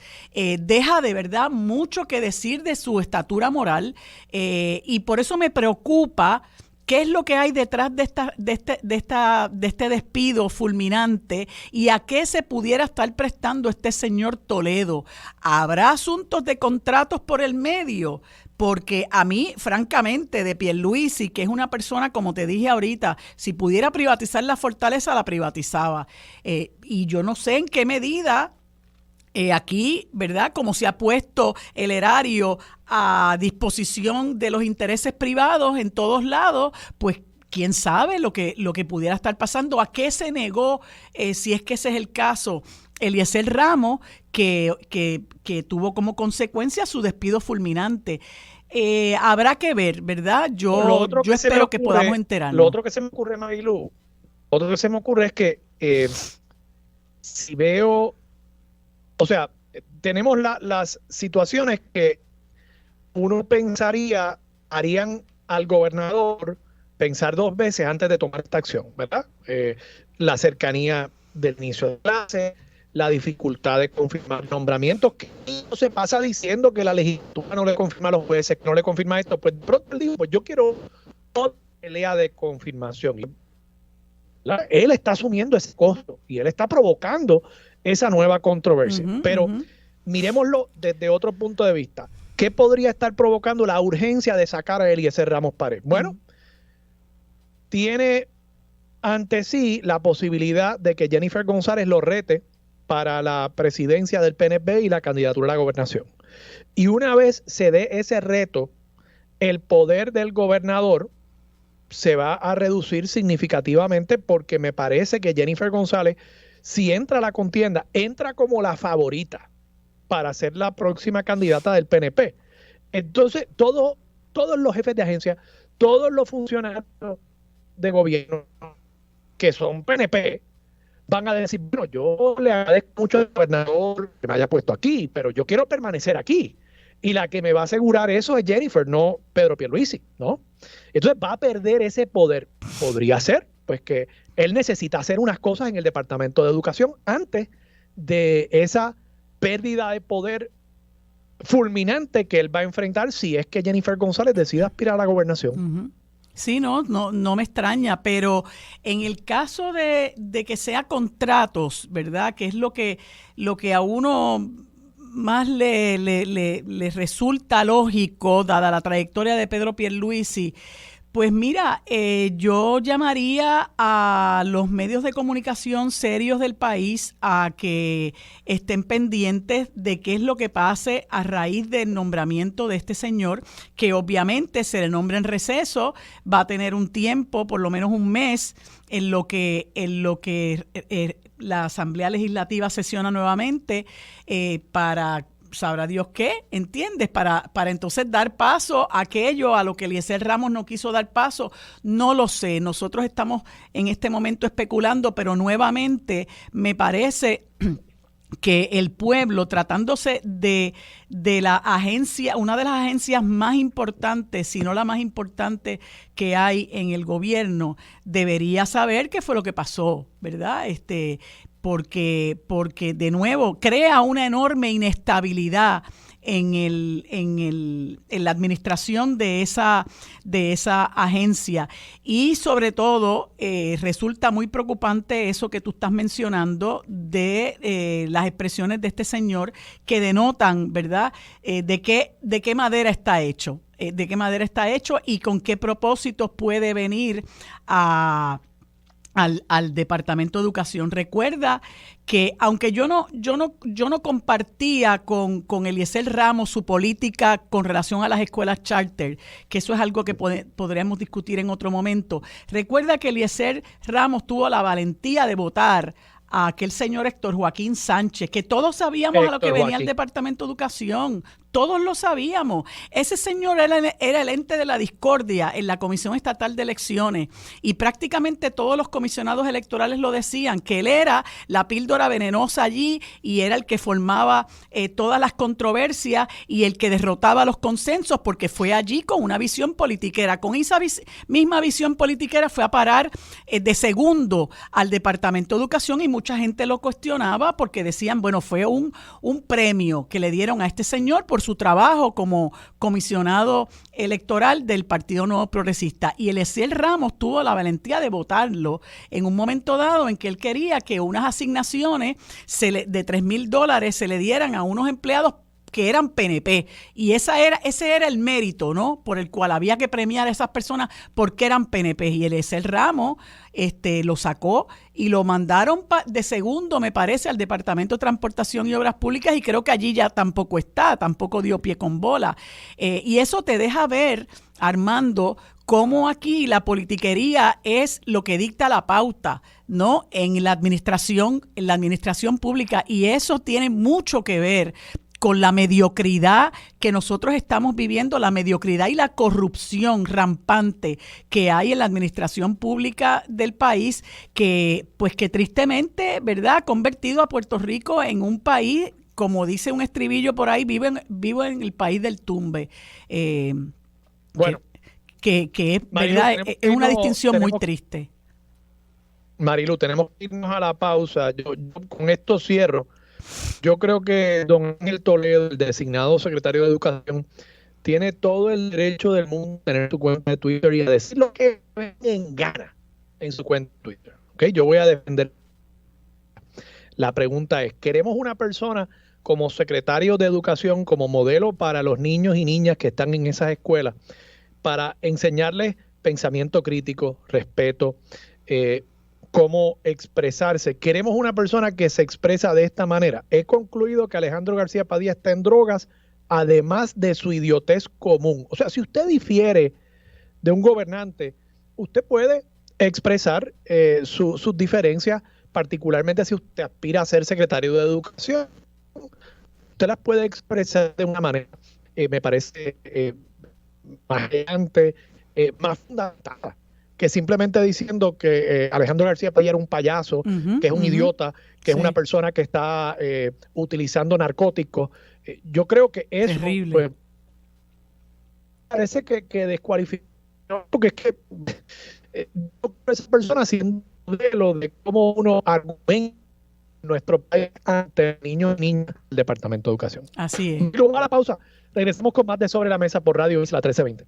deja de verdad mucho que decir de su estatura moral, y por eso me preocupa. ¿Qué es lo que hay detrás de este despido fulminante y a qué se pudiera estar prestando este señor Toledo? ¿Habrá asuntos de contratos por el medio? Porque a mí, francamente, de Pierluisi, que es una persona, como te dije ahorita, si pudiera privatizar la fortaleza, la privatizaba. Y yo no sé en qué medida aquí, ¿verdad?, como se ha puesto el erario a disposición de los intereses privados en todos lados, pues quién sabe lo que pudiera estar pasando. ¿A qué se negó, si es que ese es el caso, Eliezer Ramos, que tuvo como consecuencia su despido fulminante? Habrá que ver, ¿verdad? Yo espero que podamos enterarnos. Lo otro que se me ocurre, Marilu, es que si veo, o sea, tenemos las situaciones que uno pensaría harían al gobernador pensar dos veces antes de tomar esta acción, ¿verdad? La cercanía del inicio de clase, la dificultad de confirmar nombramientos, que no se pasa diciendo que la legislatura no le confirma a los jueces, que no le confirma esto, pues pronto él dijo, pues yo quiero otra pelea de confirmación. Él está asumiendo ese costo y él está provocando esa nueva controversia. Pero miremoslo desde otro punto de vista. ¿Qué podría estar provocando la urgencia de sacar a Eliezer Ramos Pared? Bueno, tiene ante sí la posibilidad de que Jennifer González lo rete para la presidencia del PNP y la candidatura a la gobernación. Y una vez se dé ese reto, el poder del gobernador se va a reducir significativamente, porque me parece que Jennifer González, si entra a la contienda, entra como la favorita para ser la próxima candidata del PNP. Entonces, todos los jefes de agencia, todos los funcionarios de gobierno que son PNP, van a decir, bueno, yo le agradezco mucho al gobernador que me haya puesto aquí, pero yo quiero permanecer aquí. Y la que me va a asegurar eso es Jennifer, no Pedro Pierluisi, ¿no? Entonces va a perder ese poder. Podría ser, pues, que él necesita hacer unas cosas en el Departamento de Educación antes de esa pérdida de poder fulminante que él va a enfrentar si es que Jennifer González decide aspirar a la gobernación. Sí, no me extraña, pero en el caso de que sea contratos, ¿verdad?, que es lo que a uno más le resulta lógico, dada la trayectoria de Pedro Pierluisi, Pues mira, yo llamaría a los medios de comunicación serios del país a que estén pendientes de qué es lo que pase a raíz del nombramiento de este señor, que obviamente se le nombra en receso, va a tener un tiempo, por lo menos un mes, en lo que la Asamblea Legislativa sesiona nuevamente para sabrá Dios qué, ¿entiendes? Para entonces dar paso a aquello a lo que Eliezer Ramos no quiso dar paso, no lo sé. Nosotros estamos en este momento especulando, pero nuevamente me parece que el pueblo, tratándose de la agencia, una de las agencias más importantes, si no la más importante que hay en el gobierno, debería saber qué fue lo que pasó, ¿verdad? Porque de nuevo crea una enorme inestabilidad en la administración de esa agencia, y sobre todo resulta muy preocupante eso que tú estás mencionando de las expresiones de este señor que denotan, ¿verdad?, de qué madera está hecho, y con qué propósitos puede venir al Departamento de Educación. Recuerda que aunque yo no compartía con Eliezer Ramos su política con relación a las escuelas charter, que eso es algo que podremos discutir en otro momento, recuerda que Eliezer Ramos tuvo la valentía de votar a aquel señor Héctor Joaquín Sánchez, que todos sabíamos a lo que venía el Departamento de Educación. Todos lo sabíamos. Ese señor era el ente de la discordia en la Comisión Estatal de Elecciones, y prácticamente todos los comisionados electorales lo decían, que él era la píldora venenosa allí y era el que formaba todas las controversias y el que derrotaba los consensos, porque fue allí con una visión politiquera. Con esa misma visión politiquera fue a parar de segundo al Departamento de Educación, y mucha gente lo cuestionaba porque decían, bueno, fue un premio que le dieron a este señor por su trabajo como comisionado electoral del Partido Nuevo Progresista. Y Eliezer Ramos tuvo la valentía de votarlo en un momento dado en que él quería que unas asignaciones de $3,000 se le dieran a unos empleados que eran PNP, y ese era el mérito, ¿no?, por el cual había que premiar a esas personas porque eran PNP. Y Eliezer Ramos lo sacó y lo mandaron de segundo, me parece, al Departamento de Transportación y Obras Públicas, y creo que allí ya tampoco dio pie con bola. Y eso te deja ver, Armando, cómo aquí la politiquería es lo que dicta la pauta, ¿no?, en la administración pública, y eso tiene mucho que ver con la mediocridad que nosotros estamos viviendo, la mediocridad y la corrupción rampante que hay en la administración pública del país, que tristemente, ¿verdad?, ha convertido a Puerto Rico en un país, como dice un estribillo por ahí, vivo en el país del tumbe. Bueno, que es, Marilu, ¿verdad?, es una distinción muy triste. Marilu, tenemos que irnos a la pausa. Yo con esto cierro. Yo creo que don Ángel Toledo, el designado secretario de Educación, tiene todo el derecho del mundo a tener su cuenta de Twitter y a decir lo que me en gana en su cuenta de Twitter. ¿Okay? Yo voy a defender. La pregunta es, ¿queremos una persona como secretario de Educación, como modelo para los niños y niñas que están en esas escuelas, para enseñarles pensamiento crítico, respeto, cómo expresarse? Queremos una persona que se expresa de esta manera. He concluido que Alejandro García Padilla está en drogas, además de su idiotez común. O sea, si usted difiere de un gobernante, usted puede expresar sus diferencias, particularmente si usted aspira a ser secretario de Educación. Usted las puede expresar de una manera, me parece, más elegante, más fundamentada, que simplemente diciendo que Alejandro García Padilla era un payaso, que es un idiota, que es una persona que está utilizando narcóticos. Yo creo que eso pues, parece que descualifica, porque es que esa persona siendo modelo de cómo uno argumenta nuestro país ante niños y niñas del Departamento de Educación. Así es. Luego a la pausa, regresamos con más de Sobre la Mesa por Radio Isla 1320.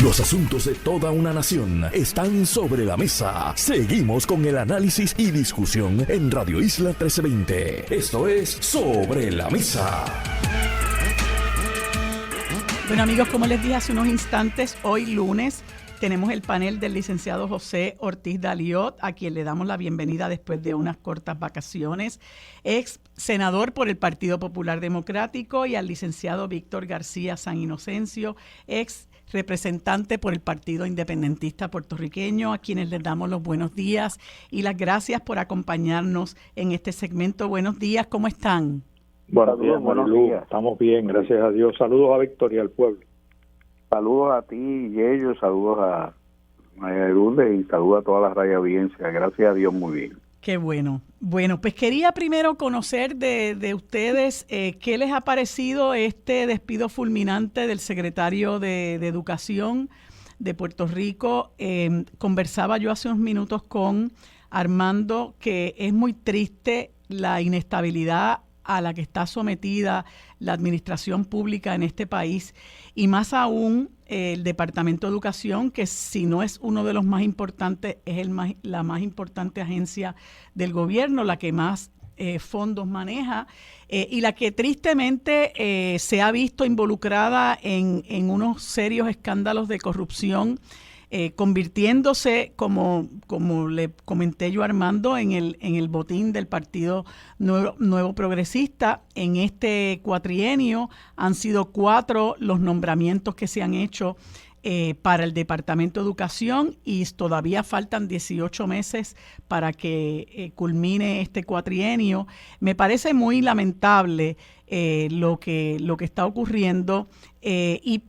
Los asuntos de toda una nación están sobre la mesa. Seguimos con el análisis y discusión en Radio Isla 1320. Esto es Sobre la Mesa. Bueno, amigos, como les dije hace unos instantes, hoy lunes tenemos el panel del licenciado José Ortiz Daliot, a quien le damos la bienvenida después de unas cortas vacaciones, ex senador por el Partido Popular Democrático, y al licenciado Víctor García San Inocencio, ex representante por el Partido Independentista Puertorriqueño, a quienes les damos los buenos días y las gracias por acompañarnos en este segmento. Buenos días, ¿cómo están? Buenos días, Marilu. Estamos bien, gracias a Dios. Saludos a Víctor y al pueblo. Saludos a ti, Yello, saludos a María Lourdes y saludos a toda la radio audiencia. Gracias a Dios, muy bien. Qué bueno. Bueno, pues quería primero conocer de ustedes qué les ha parecido este despido fulminante del secretario de Educación de Puerto Rico. Conversaba yo hace unos minutos con Armando que es muy triste la inestabilidad a la que está sometida la administración pública en este país, y más aún el Departamento de Educación, que si no es uno de los más importantes, es la más importante agencia del gobierno, la que más fondos maneja, y la que tristemente se ha visto involucrada en unos serios escándalos de corrupción, convirtiéndose, como le comenté yo a Armando, en el botín del Partido Nuevo Progresista. En este cuatrienio han sido 4 los nombramientos que se han hecho para el Departamento de Educación, y todavía faltan 18 meses para que culmine este cuatrienio. Me parece muy lamentable lo que está ocurriendo, y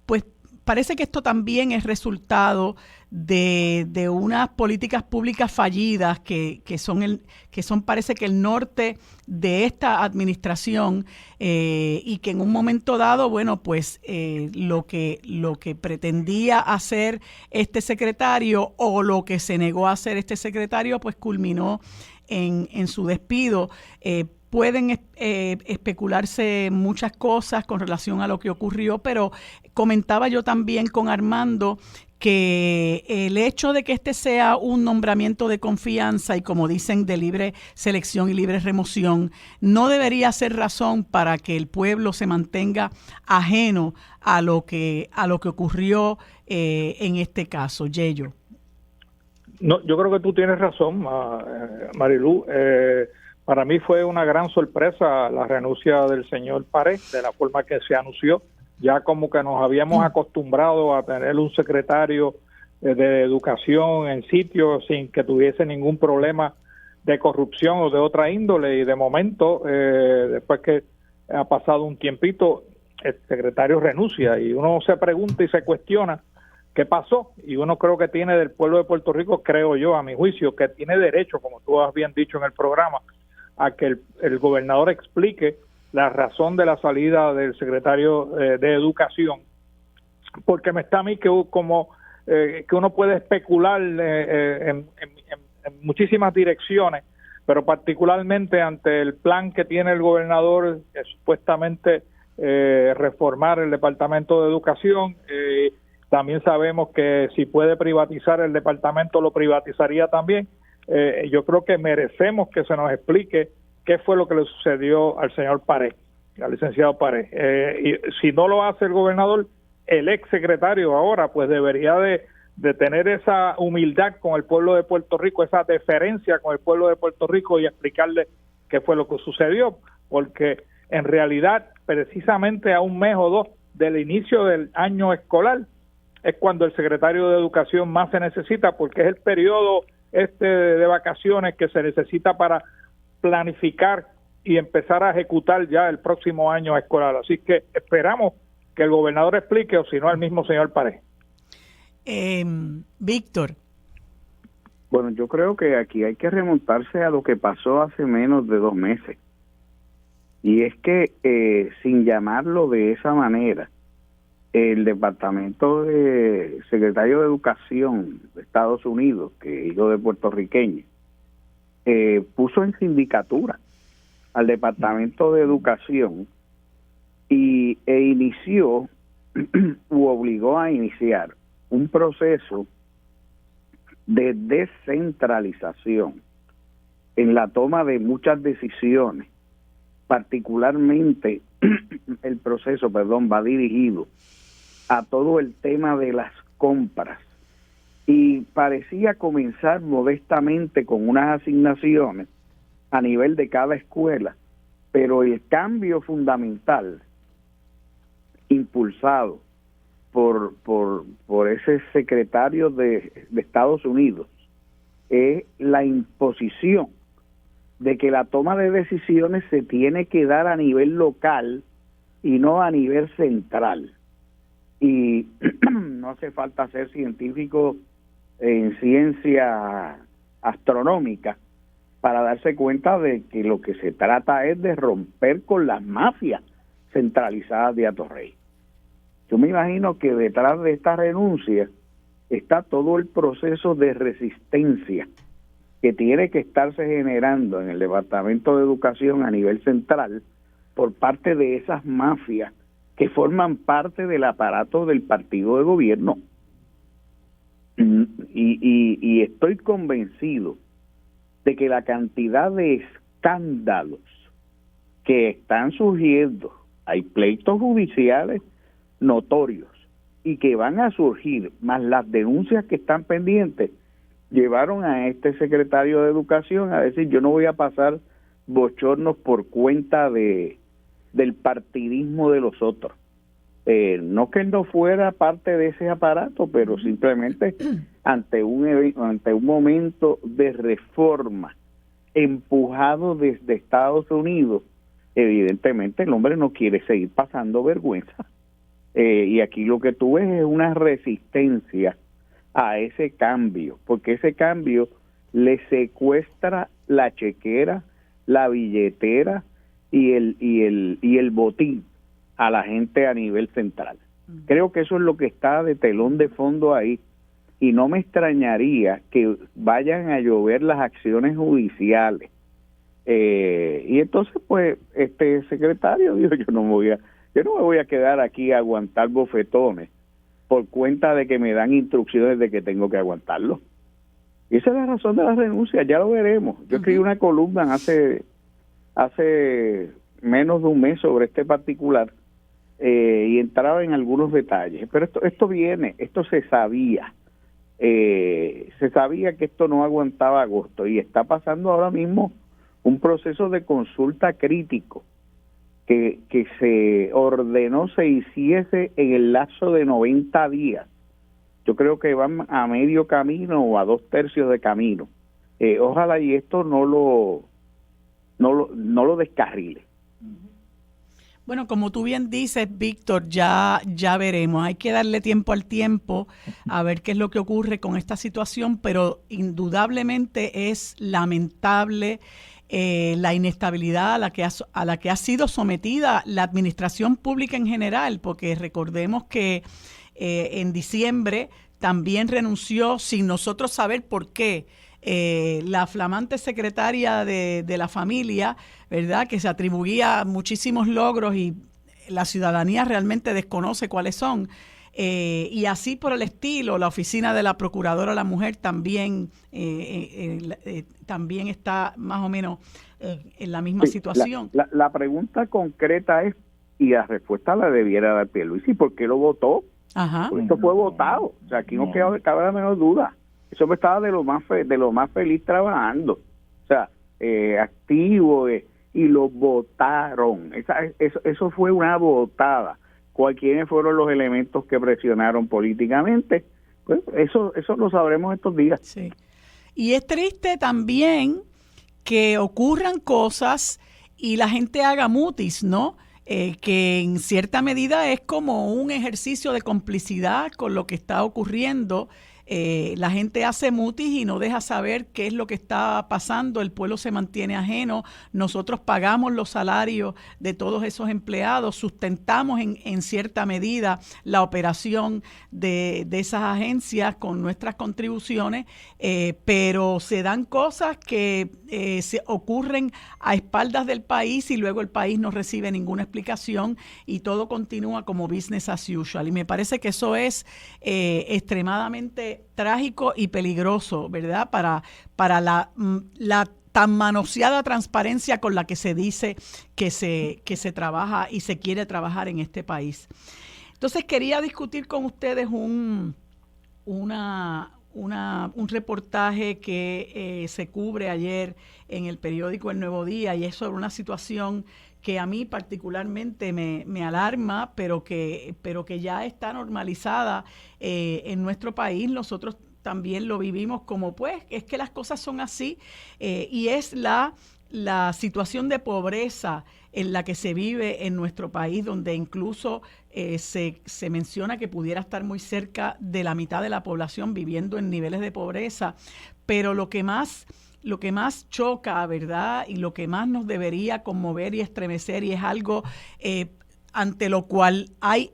pues parece que esto también es resultado de unas políticas públicas fallidas que son parece que el norte de esta administración, y que en un momento dado, bueno, pues lo que pretendía hacer este secretario, o lo que se negó a hacer este secretario, pues culminó en su despido. Pueden especularse muchas cosas con relación a lo que ocurrió, pero comentaba yo también con Armando que el hecho de que este sea un nombramiento de confianza y, como dicen, de libre selección y libre remoción, no debería ser razón para que el pueblo se mantenga ajeno a lo que ocurrió en este caso. Yello. No, yo creo que tú tienes razón, Marilu. Para mí fue una gran sorpresa la renuncia del señor Pared, de la forma que se anunció. Ya como que nos habíamos acostumbrado a tener un secretario de educación en sitio sin que tuviese ningún problema de corrupción o de otra índole, y de momento, después que ha pasado un tiempito, el secretario renuncia y uno se pregunta y se cuestiona qué pasó, y uno creo que tiene del pueblo de Puerto Rico, creo yo, a mi juicio, que tiene derecho, como tú has bien dicho en el programa, a que el gobernador explique la razón de la salida del secretario de Educación, porque me está a mí que uno puede especular en muchísimas direcciones, pero particularmente ante el plan que tiene el gobernador, supuestamente reformar el Departamento de Educación. También sabemos que si puede privatizar el departamento, lo privatizaría también. Yo creo que merecemos que se nos explique qué fue lo que le sucedió al señor Pared, al licenciado Pared. Y si no lo hace el gobernador, el ex secretario ahora pues debería de tener esa humildad con el pueblo de Puerto Rico, esa deferencia con el pueblo de Puerto Rico, y explicarle qué fue lo que sucedió, porque en realidad precisamente a un mes o dos del inicio del año escolar es cuando el secretario de Educación más se necesita, porque es el periodo de vacaciones que se necesita para planificar y empezar a ejecutar ya el próximo año escolar. Así que esperamos que el gobernador explique, o si no, el mismo señor Pared. Víctor. Bueno, yo creo que aquí hay que remontarse a lo que pasó hace menos de 2 meses. Y es que, sin llamarlo de esa manera, el Departamento de Secretario de Educación de Estados Unidos, que es hijo de puertorriqueño, puso en sindicatura al Departamento de Educación e inició u obligó a iniciar un proceso de descentralización en la toma de muchas decisiones. Particularmente el proceso, va dirigido a todo el tema de las compras y parecía comenzar modestamente con unas asignaciones a nivel de cada escuela, pero el cambio fundamental impulsado por ese secretario de Estados Unidos es la imposición de que la toma de decisiones se tiene que dar a nivel local y no a nivel central. Y no hace falta ser científico en ciencia astronómica para darse cuenta de que lo que se trata es de romper con las mafias centralizadas de Atorrey. Yo me imagino que detrás de esta renuncia está todo el proceso de resistencia que tiene que estarse generando en el Departamento de Educación a nivel central por parte de esas mafias que forman parte del aparato del partido de gobierno. Y estoy convencido de que la cantidad de escándalos que están surgiendo, hay pleitos judiciales notorios y que van a surgir, más las denuncias que están pendientes, llevaron a este secretario de Educación a decir: yo no voy a pasar bochornos por cuenta del partidismo de los otros. No que él no fuera parte de ese aparato, pero simplemente ante un momento de reforma empujado desde Estados Unidos, evidentemente el hombre no quiere seguir pasando vergüenza. Y aquí lo que tú ves es una resistencia a ese cambio, porque ese cambio le secuestra la chequera, la billetera y el botín a la gente a nivel central. Creo que eso es lo que está de telón de fondo ahí, y no me extrañaría que vayan a llover las acciones judiciales. Y entonces, pues, este secretario dijo: yo no me voy a quedar aquí a aguantar bofetones por cuenta de que me dan instrucciones de que tengo que aguantarlo. Y esa es la razón de la renuncia, ya lo veremos. Yo escribí una columna hace menos de un mes sobre este particular, y entraba en algunos detalles. Pero esto se sabía. Se sabía que esto no aguantaba agosto, y está pasando ahora mismo un proceso de consulta crítico que se ordenó se hiciese en el lapso de 90 días. Yo creo que van a medio camino o a 2/3 de camino. Ojalá y esto no lo descarrile. Bueno, como tú bien dices, Víctor, ya veremos. Hay que darle tiempo al tiempo a ver qué es lo que ocurre con esta situación, pero indudablemente es lamentable la inestabilidad a la que ha sido sometida la administración pública en general, porque recordemos que en diciembre también renunció sin nosotros saber por qué. La flamante secretaria de la familia, ¿verdad?, que se atribuía muchísimos logros y la ciudadanía realmente desconoce cuáles son. Y así por el estilo, la oficina de la Procuradora de la Mujer también está más o menos en la misma situación. La pregunta concreta es, y la respuesta la debiera dar Pierluisi: ¿por qué lo votó? Ajá. Pues esto fue votado, o sea, aquí no cabe la menor duda. Eso me estaba de lo más feliz trabajando, o sea, activo, y lo votaron. Eso fue una votada. ¿Cuáles fueron los elementos que presionaron políticamente? Pues eso lo sabremos estos días. Sí. Y es triste también que ocurran cosas y la gente haga mutis, ¿no? Que en cierta medida es como un ejercicio de complicidad con lo que está ocurriendo. La gente hace mutis y no deja saber qué es lo que está pasando, el pueblo se mantiene ajeno, nosotros pagamos los salarios de todos esos empleados, sustentamos en cierta medida la operación de esas agencias con nuestras contribuciones, pero se dan cosas que se ocurren a espaldas del país y luego el país no recibe ninguna explicación y todo continúa como business as usual. Y me parece que eso es extremadamente trágico y peligroso, ¿verdad? Para la tan manoseada transparencia con la que se dice que se trabaja y se quiere trabajar en este país. Entonces quería discutir con ustedes un un reportaje que se cubre ayer en el periódico El Nuevo Día, y es sobre una situación que a mí particularmente me alarma, pero que ya está normalizada en nuestro país. Nosotros también lo vivimos como, pues, es que las cosas son así, y es la situación de pobreza en la que se vive en nuestro país, donde incluso se menciona que pudiera estar muy cerca de la mitad de la población viviendo en niveles de pobreza. Pero lo que más choca, ¿verdad? Y lo que más nos debería conmover y estremecer, y es algo ante lo cual hay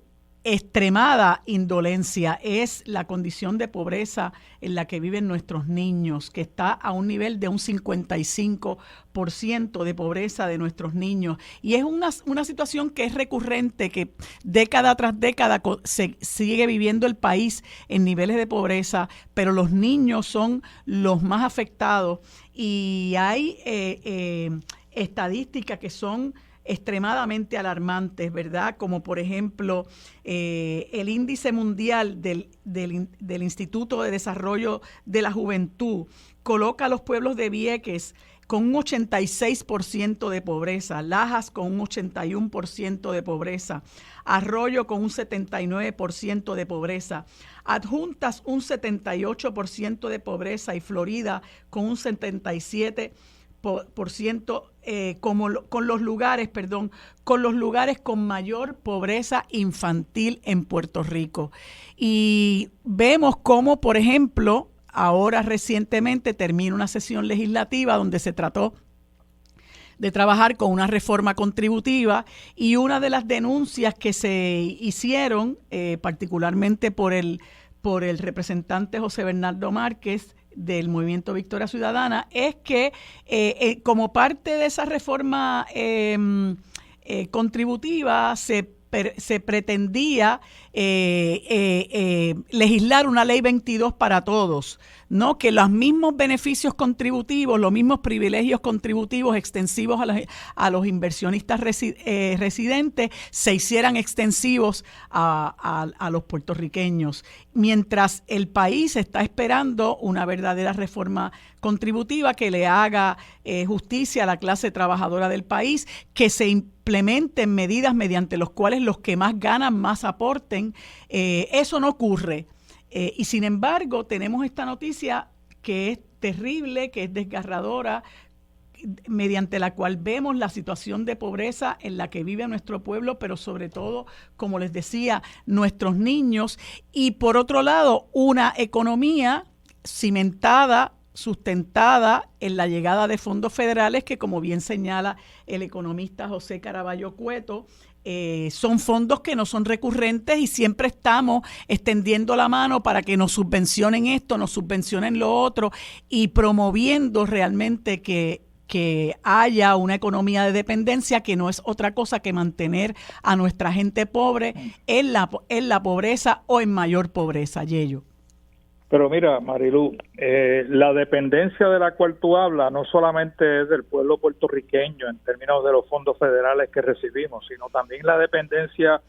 extremada indolencia, es la condición de pobreza en la que viven nuestros niños, que está a un nivel de un 55% de pobreza de nuestros niños. Y es una situación que es recurrente, que década tras década se sigue viviendo el país en niveles de pobreza, pero los niños son los más afectados, y hay estadísticas que son extremadamente alarmantes, ¿verdad? Como por ejemplo el índice mundial del Instituto de Desarrollo de la Juventud coloca a los pueblos de Vieques con un 86% de pobreza, Lajas con un 81% de pobreza, Arroyo con un 79% de pobreza, Adjuntas un 78% de pobreza y Florida con un 77% con los lugares con mayor pobreza infantil en Puerto Rico. Y vemos cómo, por ejemplo, ahora recientemente termina una sesión legislativa donde se trató de trabajar con una reforma contributiva, y una de las denuncias que se hicieron, particularmente por el representante José Bernardo Márquez del Movimiento Victoria Ciudadana, es que como parte de esa reforma contributiva se pretendía legislar una ley 22 para todos, ¿no? Que los mismos beneficios contributivos, los mismos privilegios contributivos extensivos a los inversionistas residentes se hicieran extensivos a los puertorriqueños, mientras el país está esperando una verdadera reforma contributiva que le haga justicia a la clase trabajadora del país, que se implementen medidas mediante los cuales los que más ganan más aporten. Eso no ocurre. Y sin embargo, tenemos esta noticia que es terrible, que es desgarradora, mediante la cual vemos la situación de pobreza en la que vive nuestro pueblo, pero sobre todo, como les decía, nuestros niños. Y por otro lado, una economía cimentada, sustentada en la llegada de fondos federales que, como bien señala el economista José Caraballo Cueto, son fondos que no son recurrentes, y siempre estamos extendiendo la mano para que nos subvencionen esto, nos subvencionen lo otro, y promoviendo realmente que haya una economía de dependencia, que no es otra cosa que mantener a nuestra gente pobre en la pobreza o en mayor pobreza. Yello. Pero mira, Marilu, la dependencia de la cual tú hablas no solamente es del pueblo puertorriqueño en términos de los fondos federales que recibimos, sino también la dependencia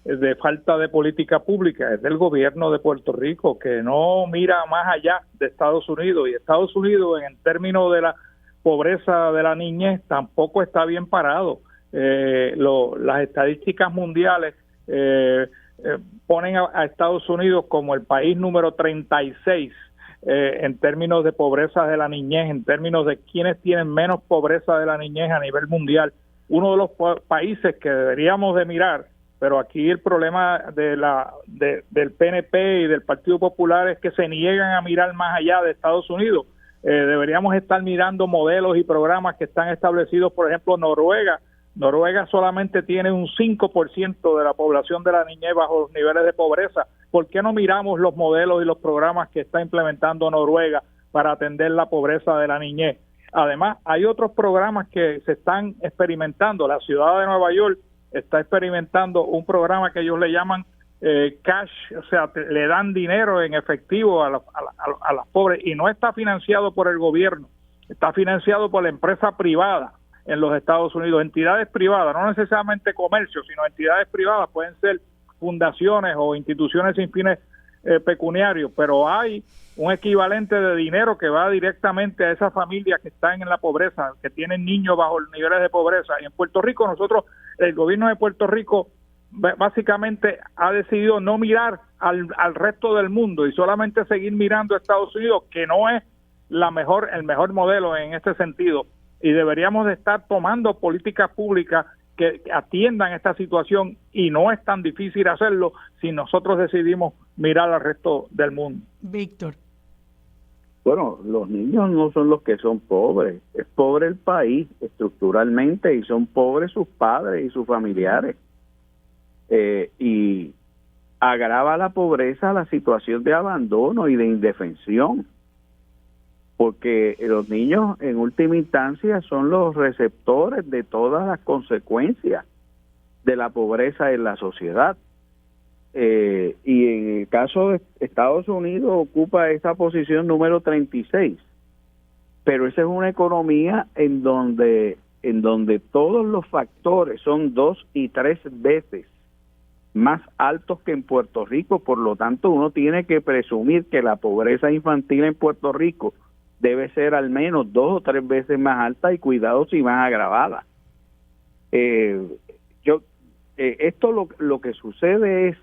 de falta de política pública es del gobierno de Puerto Rico, que no mira más allá de Estados Unidos, y Estados Unidos en términos de la pobreza de la niñez tampoco está bien parado. Las estadísticas mundiales ponen a Estados Unidos como el país número 36 en términos de pobreza de la niñez, en términos de quienes tienen menos pobreza de la niñez a nivel mundial. Uno de los países que deberíamos de mirar, pero aquí el problema del PNP y del Partido Popular es que se niegan a mirar más allá de Estados Unidos. Deberíamos estar mirando modelos y programas que están establecidos, por ejemplo, Noruega. Noruega solamente tiene un 5% de la población de la niñez bajo los niveles de pobreza. ¿Por qué no miramos los modelos y los programas que está implementando Noruega para atender la pobreza de la niñez? Además, hay otros programas que se están experimentando. La ciudad de Nueva York está experimentando un programa que ellos le llaman cash, o sea, le dan dinero en efectivo a las pobres, y no está financiado por el gobierno, está financiado por la empresa privada en los Estados Unidos, entidades privadas, no necesariamente comercio, sino entidades privadas, pueden ser fundaciones o instituciones sin fines pecuniario, pero hay un equivalente de dinero que va directamente a esas familias que están en la pobreza, que tienen niños bajo los niveles de pobreza. Y en Puerto Rico el gobierno de Puerto Rico básicamente ha decidido no mirar al resto del mundo y solamente seguir mirando a Estados Unidos, que no es el mejor modelo en este sentido, y deberíamos de estar tomando políticas públicas que atiendan esta situación, y no es tan difícil hacerlo si nosotros decidimos mirar al resto del mundo. Víctor. Bueno, los niños no son los que son pobres, es pobre el país estructuralmente y son pobres sus padres y sus familiares. Y agrava la pobreza la situación de abandono y de indefensión, porque los niños en última instancia son los receptores de todas las consecuencias de la pobreza en la sociedad. Y en el caso de Estados Unidos ocupa esa posición número 36, pero esa es una economía en donde todos los factores son 2 y 3 veces más altos que en Puerto Rico. Por lo tanto, uno tiene que presumir que la pobreza infantil en Puerto Rico debe ser al menos 2 o 3 veces más alta, y cuidado si más agravada. Esto lo que sucede es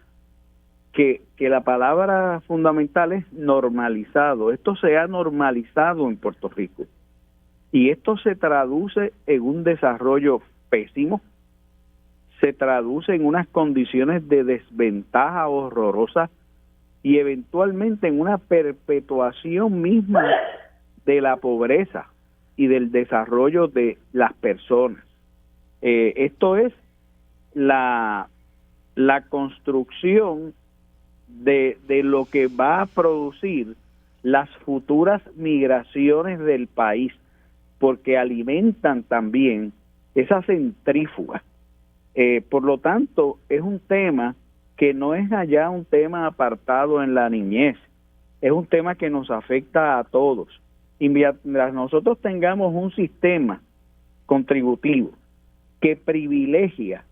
que la palabra fundamental es normalizado. Esto se ha normalizado en Puerto Rico y esto se traduce en un desarrollo pésimo, se traduce en unas condiciones de desventaja horrorosas y eventualmente en una perpetuación misma de la pobreza y del desarrollo de las personas. Esto es la construcción de lo que va a producir las futuras migraciones del país, porque alimentan también esa centrífuga. Por lo tanto, es un tema que no es allá un tema apartado en la niñez, es un tema que nos afecta a todos. Y mientras nosotros tengamos un sistema contributivo que privilegia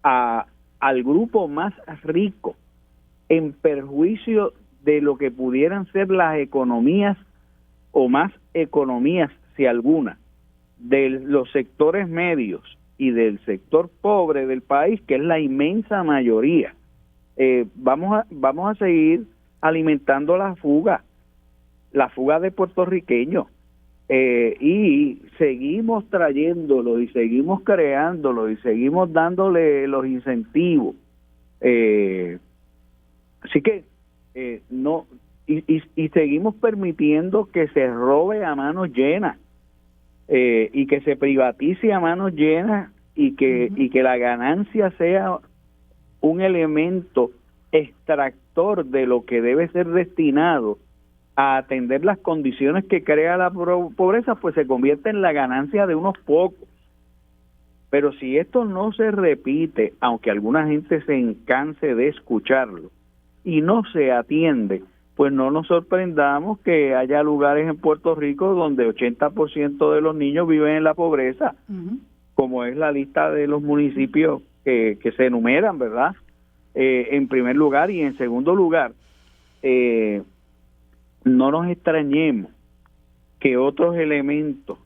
al grupo más rico en perjuicio de lo que pudieran ser las economías, o más economías, si alguna, de los sectores medios y del sector pobre del país, que es la inmensa mayoría, vamos a seguir alimentando la fuga de puertorriqueños, y seguimos trayéndolo y seguimos creándolo y seguimos dándole los incentivos. Así que no, y seguimos permitiendo que se robe a manos llenas, y que se privatice a manos llenas, y que la ganancia sea un elemento extractor de lo que debe ser destinado a atender las condiciones que crea la pobreza, pues se convierte en la ganancia de unos pocos. Pero si esto no se repite, aunque alguna gente se encanse de escucharlo, y no se atiende, pues no nos sorprendamos que haya lugares en Puerto Rico donde 80% de los niños viven en la pobreza, como es la lista de los municipios que se enumeran, ¿verdad? En primer lugar, y en segundo lugar, no nos extrañemos que otros elementos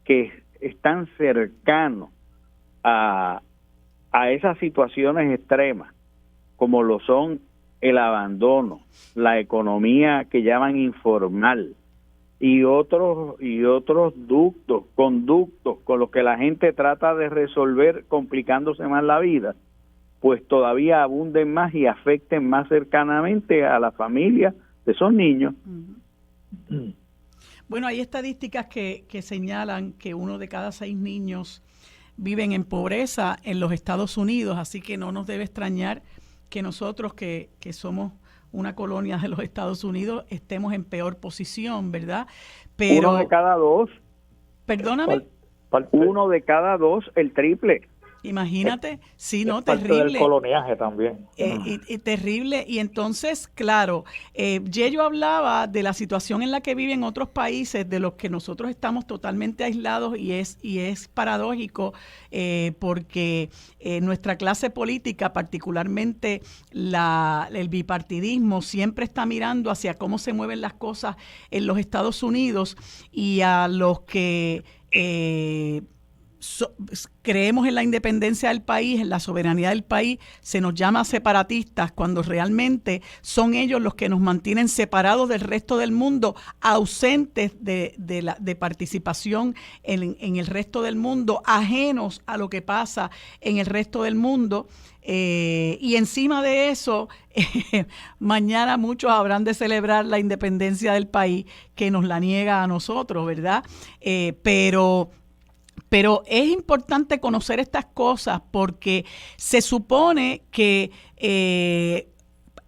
que están cercanos a esas situaciones extremas, como lo son el abandono, la economía que llaman informal, y otros conductos con los que la gente trata de resolver complicándose más la vida, pues todavía abunden más y afecten más cercanamente a la familia de esos niños. Bueno, hay estadísticas que señalan que 1 de cada 6 niños viven en pobreza en los Estados Unidos, así que no nos debe extrañar que nosotros que somos una colonia de los Estados Unidos estemos en peor posición, ¿verdad? Pero 1 de cada 2. Perdóname. 1 de cada 2, el triple. Imagínate, sí, no, parte terrible. Del coloniaje también. Y terrible. Y entonces, claro, Yello hablaba de la situación en la que viven otros países, de los que nosotros estamos totalmente aislados, y es paradójico porque nuestra clase política, particularmente el bipartidismo, siempre está mirando hacia cómo se mueven las cosas en los Estados Unidos, y a los que creemos en la independencia del país, en la soberanía del país, se nos llama separatistas, cuando realmente son ellos los que nos mantienen separados del resto del mundo, ausentes de participación en el resto del mundo, ajenos a lo que pasa en el resto del mundo. Y encima de eso, mañana muchos habrán de celebrar la independencia del país, que nos la niega a nosotros, ¿verdad? Pero es importante conocer estas cosas, porque se supone que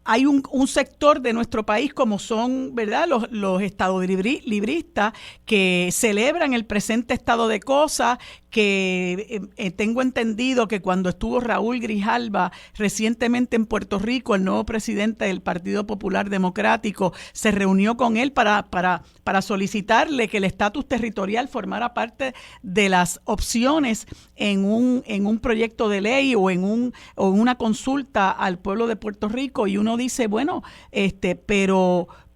hay un sector de nuestro país, como son, ¿verdad?, los estadolibristas, que celebran el presente estado de cosas, que tengo entendido que cuando estuvo Raúl Grijalva recientemente en Puerto Rico, el nuevo presidente del Partido Popular Democrático se reunió con él para solicitarle que el estatus territorial formara parte de las opciones en un proyecto de ley o en una consulta al pueblo de Puerto Rico. Y uno dice, bueno,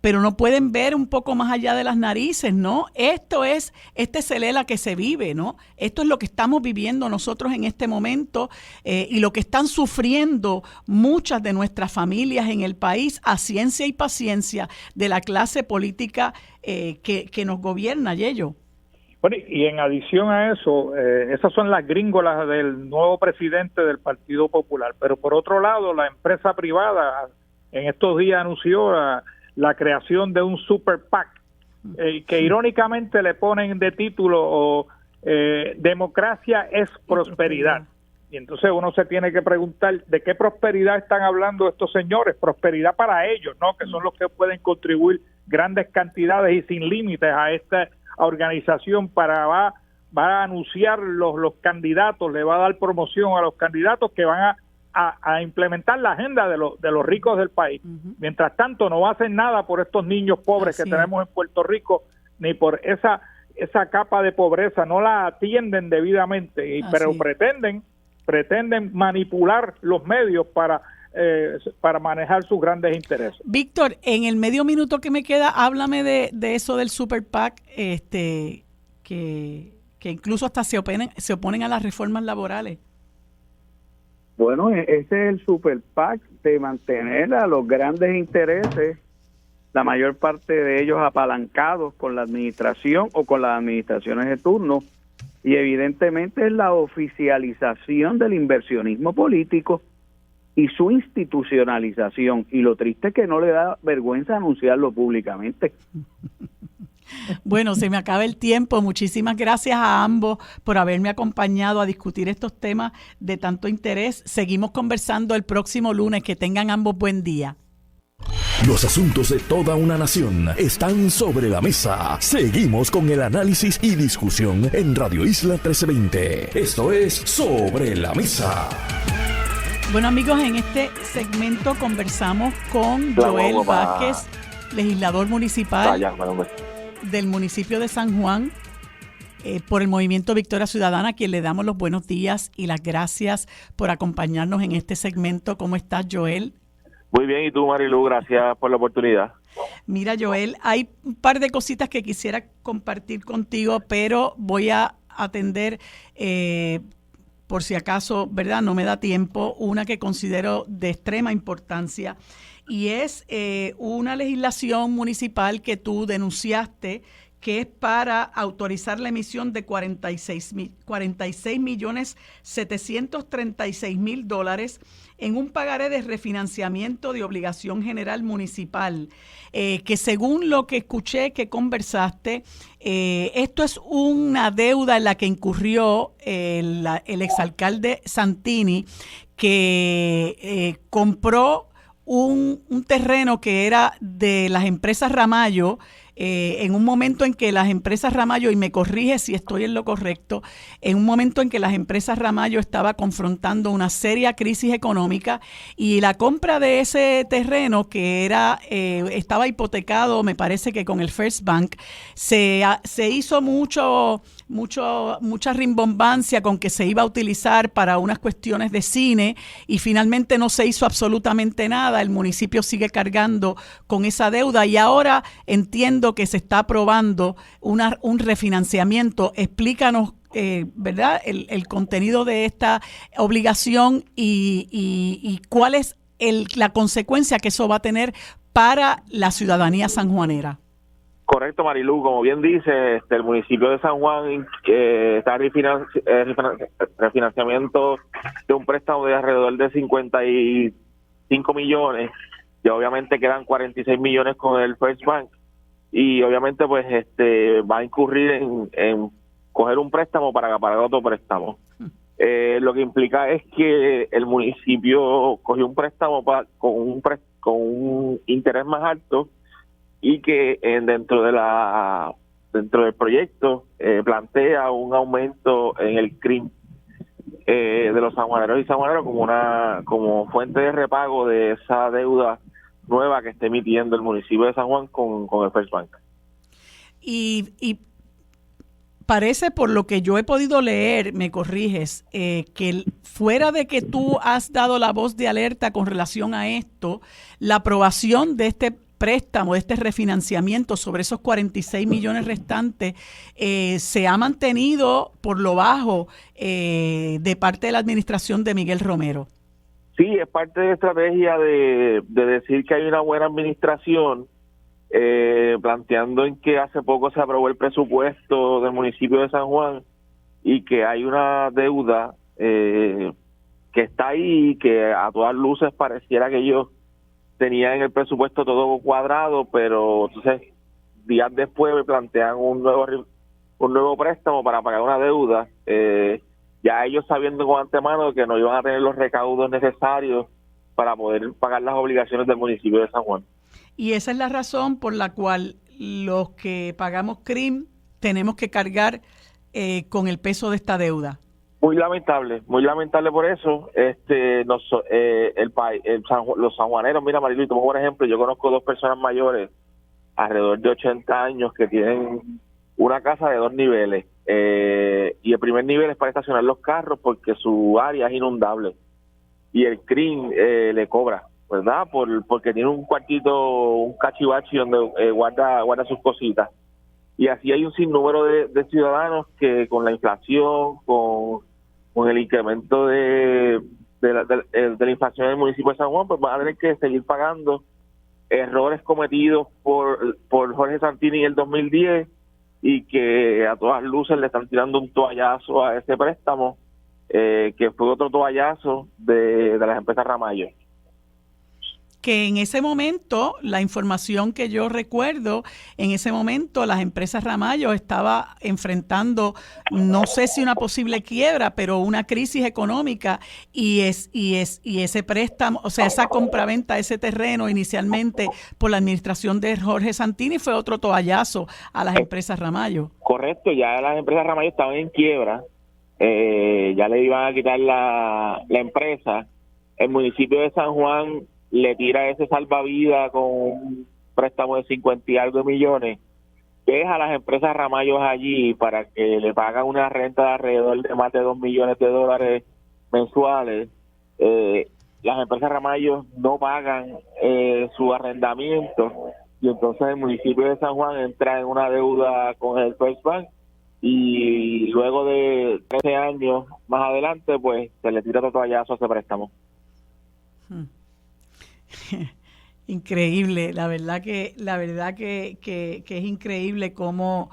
pero no pueden ver un poco más allá de las narices, ¿no? Este es el ELA que se vive, ¿no? Esto es lo que estamos viviendo nosotros en este momento, y lo que están sufriendo muchas de nuestras familias en el país, a ciencia y paciencia de la clase política que nos gobierna, Yello. Bueno, y en adición a eso, esas son las gringolas del nuevo presidente del Partido Popular. Pero por otro lado, la empresa privada en estos días anunció la creación de un super PAC, que irónicamente le ponen de título democracia es prosperidad. Y entonces uno se tiene que preguntar de qué prosperidad están hablando estos señores. Prosperidad para ellos, ¿no? Que son los que pueden contribuir grandes cantidades y sin límites a esta organización va a anunciar los candidatos, le va a dar promoción a los candidatos que van a implementar la agenda de los ricos del país. Uh-huh. Mientras tanto, no hacen nada por estos niños pobres que tenemos en Puerto Rico, ni por esa capa de pobreza, no la atienden debidamente, pero pretenden manipular los medios para manejar sus grandes intereses. Víctor, en el medio minuto que me queda, háblame de eso del Super PAC, que incluso hasta se oponen a las reformas laborales. Bueno, ese es el Super PAC, de mantener a los grandes intereses, la mayor parte de ellos apalancados con la administración o con las administraciones de turno, y evidentemente es la oficialización del inversionismo político y su institucionalización, y lo triste es que no le da vergüenza anunciarlo públicamente. Bueno, se me acaba el tiempo. Muchísimas gracias a ambos por haberme acompañado a discutir estos temas de tanto interés. Seguimos conversando el próximo lunes. Que tengan ambos buen día. Los asuntos de toda una nación están sobre la mesa. Seguimos con el análisis y discusión en Radio Isla 1320. Esto es Sobre la Mesa. Bueno, amigos, en este segmento conversamos con Joel Vázquez, legislador municipal del municipio de San Juan, por el Movimiento Victoria Ciudadana, a quien le damos los buenos días y las gracias por acompañarnos en este segmento. ¿Cómo estás, Joel? Muy bien, ¿y tú, Marilu? Gracias por la oportunidad. Mira, Joel, hay un par de cositas que quisiera compartir contigo, pero voy a atender, por si acaso, ¿verdad?, no me da tiempo, una que considero de extrema importancia, y es una legislación municipal que tú denunciaste, que es para autorizar la emisión de $46.736.000 en un pagaré de refinanciamiento de obligación general municipal, que según lo que escuché que conversaste, esto es una deuda en la que incurrió el exalcalde Santini, que compró un terreno que era de las empresas Ramallo, en un momento en que las empresas Ramallo, y me corrige si estoy en lo correcto, en un momento en que las empresas Ramallo estaba confrontando una seria crisis económica y la compra de ese terreno que estaba hipotecado, me parece que con el First Bank, se hizo mucha rimbombancia con que se iba a utilizar para unas cuestiones de cine y finalmente no se hizo absolutamente nada. El municipio sigue cargando con esa deuda y ahora entiendo que se está aprobando un refinanciamiento. Explícanos, ¿verdad?, el contenido de esta obligación y cuál es la consecuencia que eso va a tener para la ciudadanía sanjuanera. Correcto, Marilu, como bien dice, el municipio de San Juan está refinanciamiento de un préstamo de alrededor de 55 millones y obviamente quedan 46 millones con el First Bank y obviamente pues va a incurrir en coger un préstamo para pagar otro préstamo. Lo que implica es que el municipio cogió un préstamo con un interés más alto y que dentro del proyecto plantea un aumento en el CRIM de los sanjuaneros y sanjuaneras como fuente de repago de esa deuda nueva que está emitiendo el municipio de San Juan con el First Bank. Y parece, por lo que yo he podido leer, me corriges, que fuera de que tú has dado la voz de alerta con relación a esto, la aprobación de este préstamo, de este refinanciamiento sobre esos 46 millones restantes, se ha mantenido por lo bajo de parte de la administración de Miguel Romero. Sí, es parte de la estrategia de decir que hay una buena administración, planteando en que hace poco se aprobó el presupuesto del municipio de San Juan y que hay una deuda que está ahí y que a todas luces pareciera que ellos tenían en el presupuesto todo cuadrado, pero entonces días después me plantean un nuevo préstamo para pagar una deuda, ya ellos sabiendo con antemano que no iban a tener los recaudos necesarios para poder pagar las obligaciones del municipio de San Juan. Y esa es la razón por la cual los que pagamos CRIM tenemos que cargar con el peso de esta deuda. Muy lamentable por eso. Los sanjuaneros, mira, Marilu, tomo por ejemplo, yo conozco dos personas mayores, alrededor de 80 años, que tienen una casa de 2 niveles. Y el primer nivel es para estacionar los carros porque su área es inundable. Y el CRIM le cobra, ¿verdad? Porque tiene un cuartito, un cachivachi donde guarda sus cositas. Y así hay un sinnúmero de ciudadanos que con la inflación, con el incremento de la inflación del municipio de San Juan, pues van a tener que seguir pagando errores cometidos por Jorge Santini en el 2010 y que a todas luces le están tirando un toallazo a ese préstamo, que fue otro toallazo de las empresas Ramallo. Que en ese momento, la información que yo recuerdo, en ese momento las empresas Ramallo estaba enfrentando, no sé si una posible quiebra, pero una crisis económica y ese préstamo, o sea, esa compraventa de ese terreno inicialmente por la administración de Jorge Santini fue otro toallazo a las empresas Ramallo. Correcto, ya las empresas Ramallo estaban en quiebra, ya le iban a quitar la empresa. El municipio de San Juan le tira ese salvavidas con un préstamo de 50 y algo millones, deja a las empresas Ramallo allí para que le pagan una renta de alrededor de más de $2 millones mensuales. Las empresas Ramallo no pagan su arrendamiento y entonces el municipio de San Juan entra en una deuda con el First Bank y luego de 13 años más adelante pues se le tira otro toallazo a ese préstamo. Increíble, la verdad que es increíble cómo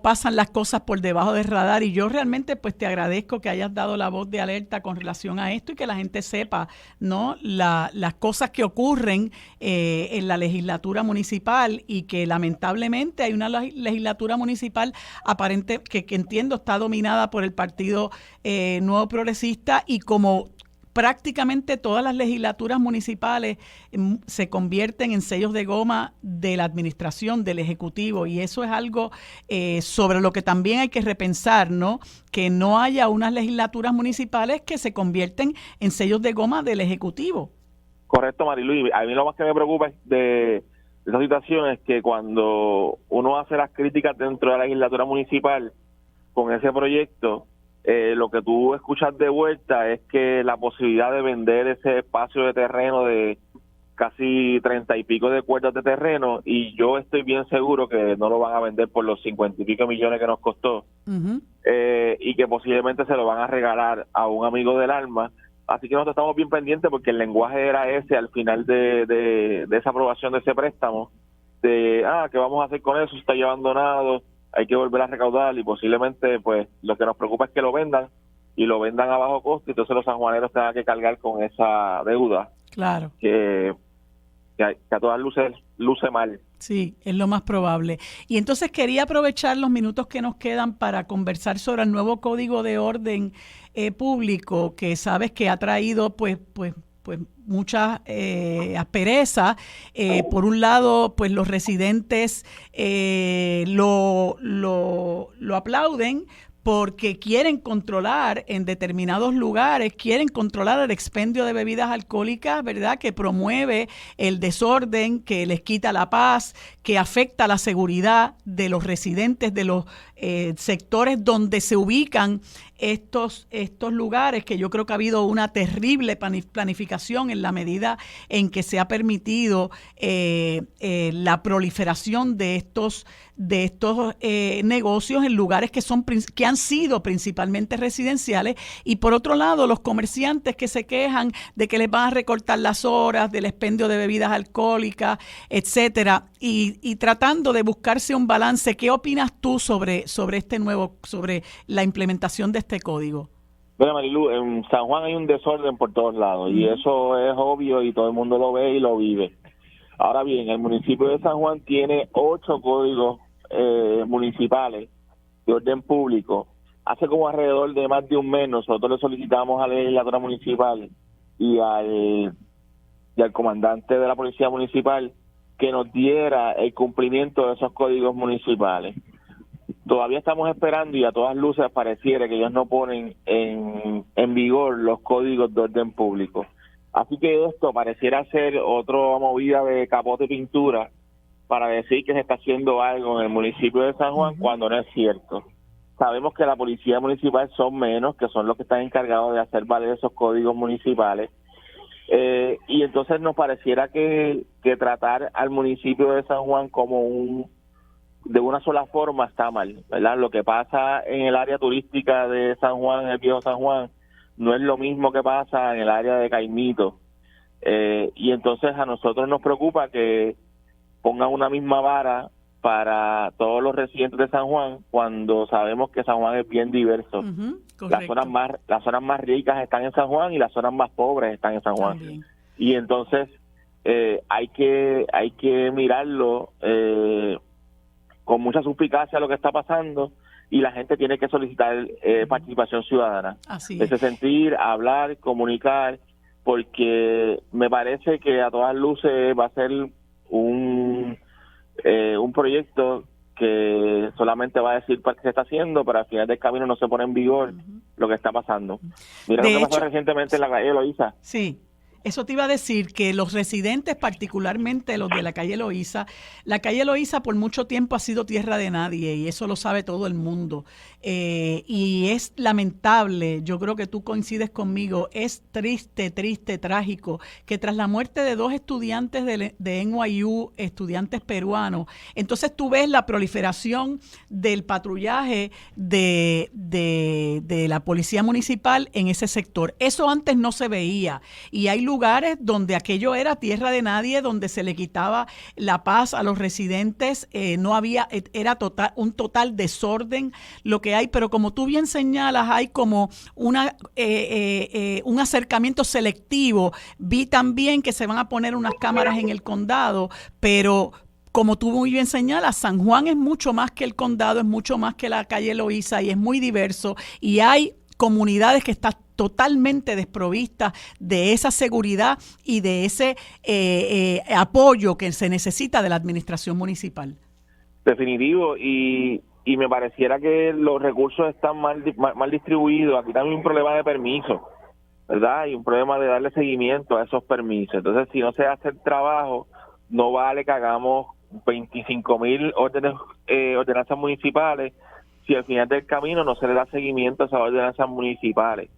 pasan las cosas por debajo del radar, y yo realmente pues te agradezco que hayas dado la voz de alerta con relación a esto y que la gente sepa, ¿no?, las cosas que ocurren en la legislatura municipal, y que lamentablemente hay una legislatura municipal aparente que entiendo está dominada por el Partido Nuevo Progresista, y como prácticamente todas las legislaturas municipales se convierten en sellos de goma de la administración, del Ejecutivo, y eso es algo sobre lo que también hay que repensar, ¿no? Que no haya unas legislaturas municipales que se convierten en sellos de goma del Ejecutivo. Correcto, Marilu. A mí lo más que me preocupa de esa situación es que cuando uno hace las críticas dentro de la legislatura municipal con ese proyecto, lo que tú escuchas de vuelta es que la posibilidad de vender ese espacio de terreno de casi 30 y pico de cuerdas de terreno, y yo estoy bien seguro que no lo van a vender por los 50 y pico millones que nos costó, y que posiblemente se lo van a regalar a un amigo del alma. Así que nosotros estamos bien pendientes porque el lenguaje era ese al final de esa aprobación de ese préstamo, de, ¿qué vamos a hacer con eso? Está ya abandonado, hay que volver a recaudar, y posiblemente pues lo que nos preocupa es que lo vendan y lo vendan a bajo costo, y entonces los sanjuaneros tengan que cargar con esa deuda. Claro. Que a todas luces luce mal. Sí, es lo más probable. Y entonces quería aprovechar los minutos que nos quedan para conversar sobre el nuevo Código de Orden Público, que sabes que ha traído pues mucha aspereza. Por un lado, pues los residentes lo aplauden porque quieren controlar en determinados lugares, quieren controlar el expendio de bebidas alcohólicas, ¿verdad?, que promueve el desorden, que les quita la paz, que afecta la seguridad de los residentes de los sectores donde se ubican estos lugares, que yo creo que ha habido una terrible planificación en la medida en que se ha permitido la proliferación de estos negocios en lugares que han sido principalmente residenciales. Y por otro lado, los comerciantes que se quejan de que les van a recortar las horas, del expendio de bebidas alcohólicas, etcétera, y tratando de buscarse un balance. ¿Qué opinas tú sobre la implementación de este código? Mira, Marilu, en San Juan hay un desorden por todos lados, y eso es obvio y todo el mundo lo ve y lo vive. Ahora bien, el municipio de San Juan tiene 8 códigos municipales de orden público. Hace como alrededor de más de un mes nosotros le solicitamos a la legislatura municipal y al comandante de la policía municipal que nos diera el cumplimiento de esos códigos municipales. Todavía estamos esperando, y a todas luces pareciera que ellos no ponen en vigor los códigos de orden público. Así que esto pareciera ser otra movida de capote y pintura para decir que se está haciendo algo en el municipio de San Juan, cuando no es cierto. Sabemos que la policía municipal son menos, que son los que están encargados de hacer valer esos códigos municipales, y entonces nos pareciera que tratar al municipio de San Juan como de una sola forma está mal, ¿verdad? Lo que pasa en el área turística de San Juan, en el viejo San Juan, no es lo mismo que pasa en el área de Caimito, y entonces a nosotros nos preocupa que pongan una misma vara para todos los residentes de San Juan, cuando sabemos que San Juan es bien diverso. Las zonas más ricas están en San Juan y las zonas más pobres están en San Juan. También. Y entonces hay que mirarlo con mucha suspicacia lo que está pasando, y la gente tiene que solicitar participación ciudadana. Ese sentir, hablar, comunicar, porque me parece que a todas luces va a ser un proyecto que solamente va a decir para qué se está haciendo, pero al final del camino no se pone en vigor lo que está pasando. Mira lo que pasó recientemente en la calle Loíza. Sí. Eso te iba a decir, que los residentes, particularmente los de la calle Loíza por mucho tiempo ha sido tierra de nadie, y eso lo sabe todo el mundo. Y es lamentable, yo creo que tú coincides conmigo, es triste, trágico, que tras la muerte de 2 estudiantes de NYU, estudiantes peruanos, entonces tú ves la proliferación del patrullaje de la policía municipal en ese sector. Eso antes no se veía, y hay lugares donde aquello era tierra de nadie, donde se le quitaba la paz a los residentes, era un total desorden lo que hay, pero como tú bien señalas, hay como un acercamiento selectivo. Vi también que se van a poner unas cámaras en el condado, pero como tú muy bien señalas, San Juan es mucho más que el condado, es mucho más que la calle Loíza, y es muy diverso, y hay comunidades que están totalmente desprovistas de esa seguridad y de ese apoyo que se necesita de la administración municipal. Definitivo, y me pareciera que los recursos están mal distribuidos. Aquí también hay un problema de permiso, ¿verdad? Y un problema de darle seguimiento a esos permisos. Entonces, si no se hace el trabajo, no vale que hagamos 25,000 ordenanzas municipales si al final del camino no se le da seguimiento a esas ordenanzas municipales.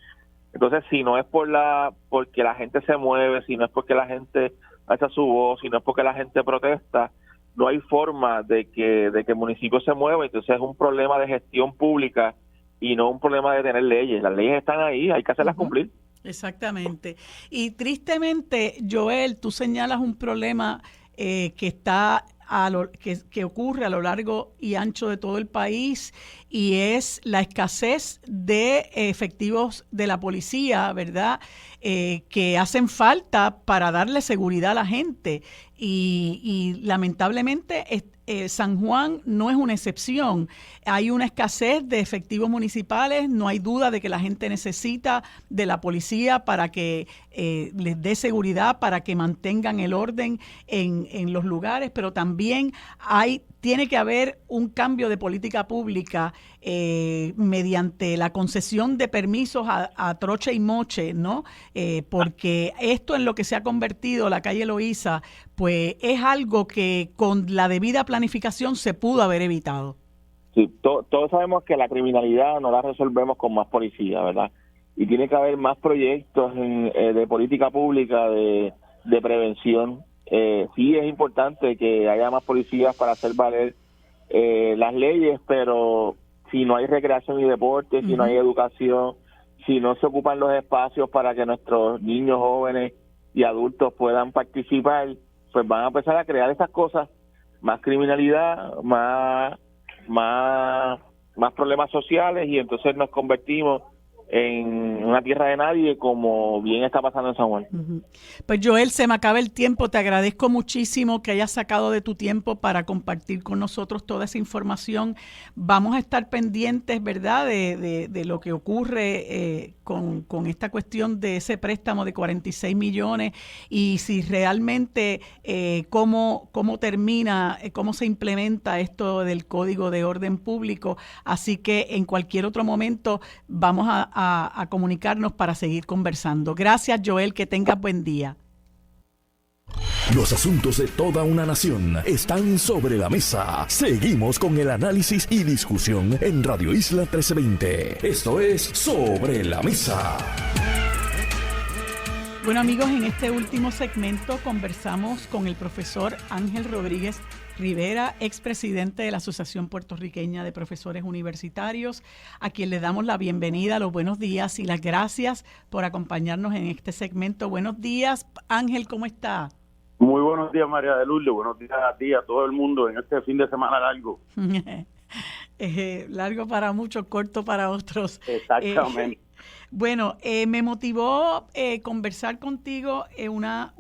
Entonces, si no es porque la gente se mueve, si no es porque la gente alza su voz, si no es porque la gente protesta, no hay forma de que el municipio se mueva. Entonces es un problema de gestión pública y no un problema de tener leyes. Las leyes están ahí, hay que hacerlas cumplir. Exactamente. Y tristemente, Joel, tú señalas un problema que está que ocurre a lo largo y ancho de todo el país, y es la escasez de efectivos de la policía, ¿verdad? Que hacen falta para darle seguridad a la gente. Y lamentablemente San Juan no es una excepción. Hay una escasez de efectivos municipales, no hay duda de que la gente necesita de la policía para que les dé seguridad, para que mantengan el orden en los lugares, pero también tiene que haber un cambio de política pública mediante la concesión de permisos a troche y moche, ¿no? Porque esto en lo que se ha convertido la calle Loíza, pues es algo que con la debida planificación se pudo haber evitado. Sí, todos sabemos que la criminalidad no la resolvemos con más policía, ¿verdad? Y tiene que haber más proyectos de política pública, de prevención. Sí es importante que haya más policías para hacer valer las leyes, pero si no hay recreación y deporte, si no hay educación, si no se ocupan los espacios para que nuestros niños, jóvenes y adultos puedan participar, pues van a empezar a crear esas cosas, más criminalidad, más problemas sociales, y entonces nos convertimos en una tierra de nadie, como bien está pasando en San Juan. Pues Joel, se me acaba el tiempo. Te agradezco muchísimo que hayas sacado de tu tiempo para compartir con nosotros toda esa información. Vamos a estar pendientes, ¿verdad?, de lo que ocurre con esta cuestión de ese préstamo de 46 millones y si realmente cómo termina, cómo se implementa esto del Código de Orden Público. Así que en cualquier otro momento vamos a comunicarnos para seguir conversando. Gracias, Joel, que tengas buen día. Los asuntos de toda una nación están sobre la mesa. Seguimos con el análisis y discusión en Radio Isla 1320. Esto es Sobre la Mesa. Bueno, amigos, en este último segmento conversamos con el profesor Ángel Rodríguez Rivera, expresidente de la Asociación Puertorriqueña de Profesores Universitarios, a quien le damos la bienvenida, los buenos días y las gracias por acompañarnos en este segmento. Buenos días, Ángel, ¿cómo está? Muy buenos días, María de Lourdes. Buenos días a ti, a todo el mundo en este fin de semana largo. Largo para muchos, corto para otros. Exactamente. Bueno, me motivó conversar contigo una